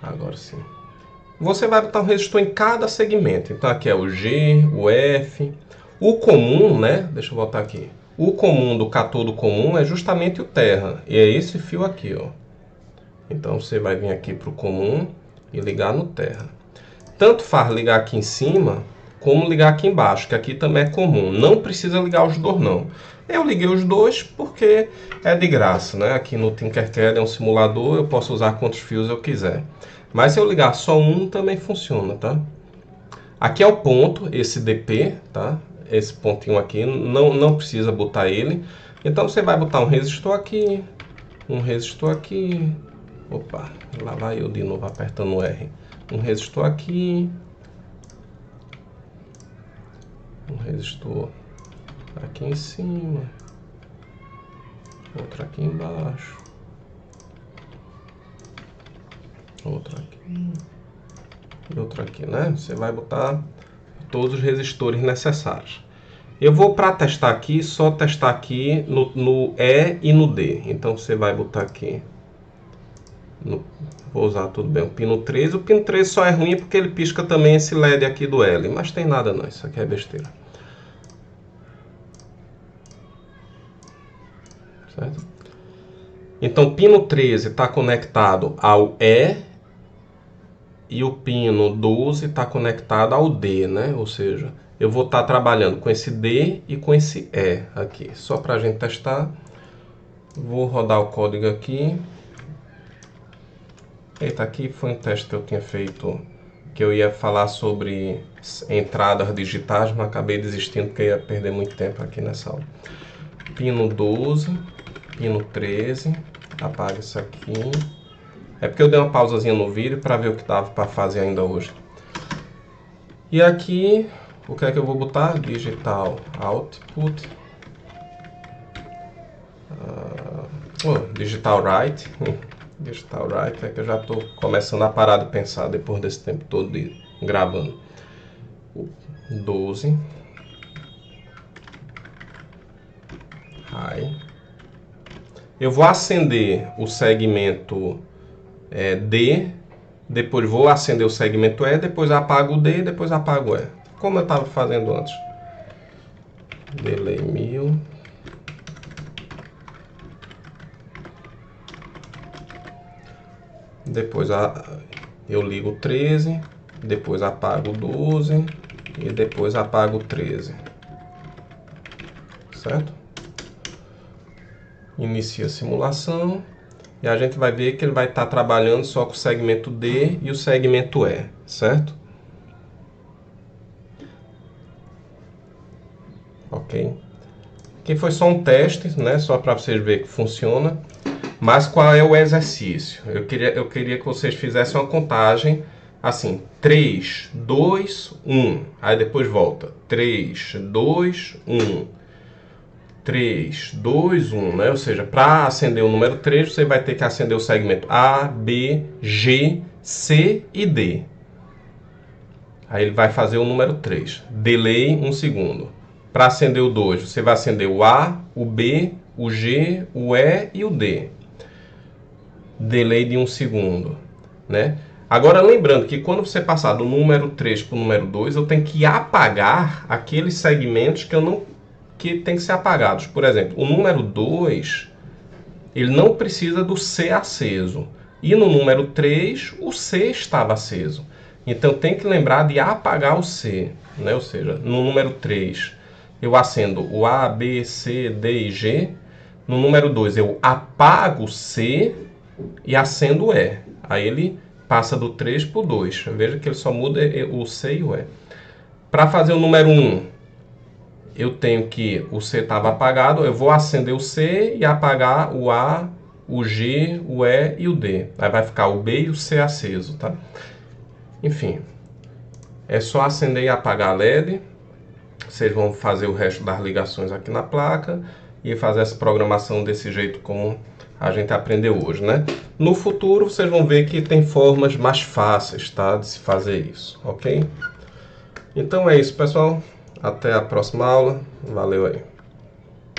Agora sim. Você vai botar um resistor em cada segmento. Então aqui é o G, o F. O comum, né? Deixa eu botar aqui. O comum do catodo comum é justamente o terra. E é esse fio aqui, ó. Então você vai vir aqui para o comum e ligar no terra. tanto faz ligar aqui em cima, como ligar aqui embaixo, que aqui também é comum. Não precisa ligar os dois, não. Eu liguei os dois porque é de graça, né? Aqui no Tinkercad é um simulador, eu posso usar quantos fios eu quiser. Mas se eu ligar só um, também funciona, tá? Aqui é o ponto, esse DP, tá? Esse pontinho aqui, não precisa botar ele. Então você vai botar um resistor aqui, um resistor aqui. Opa, lá vai eu de novo apertando o R. Um resistor aqui. Um resistor aqui em cima. Outro aqui embaixo. Outro aqui. E outro aqui, né? Você vai botar todos os resistores necessários. Eu vou, para testar aqui, só testar aqui no E e no D. Então você vai botar aqui. Vou usar tudo bem o pino 13. O pino 13 só é ruim porque ele pisca também esse LED aqui do L. Mas tem nada não, isso aqui é besteira. Certo? Então pino 13 está conectado ao E. E o pino 12 está conectado ao D, né? Ou seja, eu vou estar trabalhando com esse D e com esse E aqui. Só para a gente testar. Vou rodar o código aqui. Eita, aqui foi um teste que eu tinha feito, que eu ia falar sobre entradas digitais, mas acabei desistindo porque ia perder muito tempo aqui nessa aula. Pino 12, pino 13, apaga isso aqui. É porque eu dei uma pausazinha no vídeo para ver o que dava para fazer ainda hoje. E aqui, o que é que eu vou botar? Digital Output. Digital Write. Digital Write, é que eu já estou começando a parar de pensar depois desse tempo todo de gravando. 12. High. Eu vou acender o segmento D, depois vou acender o segmento E, depois apago o D, depois apago o E. Como eu estava fazendo antes. Delay 1000. Depois eu ligo o 13, depois apago o 12 e depois apago o 13. Certo? Inicia a simulação. E a gente vai ver que ele vai estar trabalhando só com o segmento D e o segmento E, certo? Ok. Aqui foi só um teste, né? Só para vocês verem que funciona. Mas qual é o exercício? Eu queria que vocês fizessem uma contagem assim: 3, 2, 1. Aí depois volta. 3, 2, 1. 3, 2, 1, né? Ou seja, para acender o número 3, você vai ter que acender o segmento A, B, G, C e D. Aí ele vai fazer o número 3. Delay 1 segundo. Para acender o 2, você vai acender o A, o B, o G, o E e o D. Delay de 1 segundo, né? Agora lembrando que quando você passar do número 3 para o número 2, eu tenho que apagar aqueles segmentos que tem que ser apagados. Por exemplo, o número 2, ele não precisa do C aceso. E no número 3, o C estava aceso. Então tem que lembrar de apagar o C, né? Ou seja, no número 3, eu acendo o A, B, C, D e G. No número 2, eu apago o C e acendo o E. Aí ele passa do 3 para o 2. Veja que ele só muda o C e o E. Para fazer o número 1, eu tenho que o C estava apagado, eu vou acender o C e apagar o A, o G, o E e o D. Aí vai ficar o B e o C aceso, tá? Enfim, é só acender e apagar a LED. Vocês vão fazer o resto das ligações aqui na placa e fazer essa programação desse jeito como a gente aprendeu hoje, né? No futuro, vocês vão ver que tem formas mais fáceis, tá? De se fazer isso, ok? Então é isso, pessoal. Até a próxima aula. Valeu aí.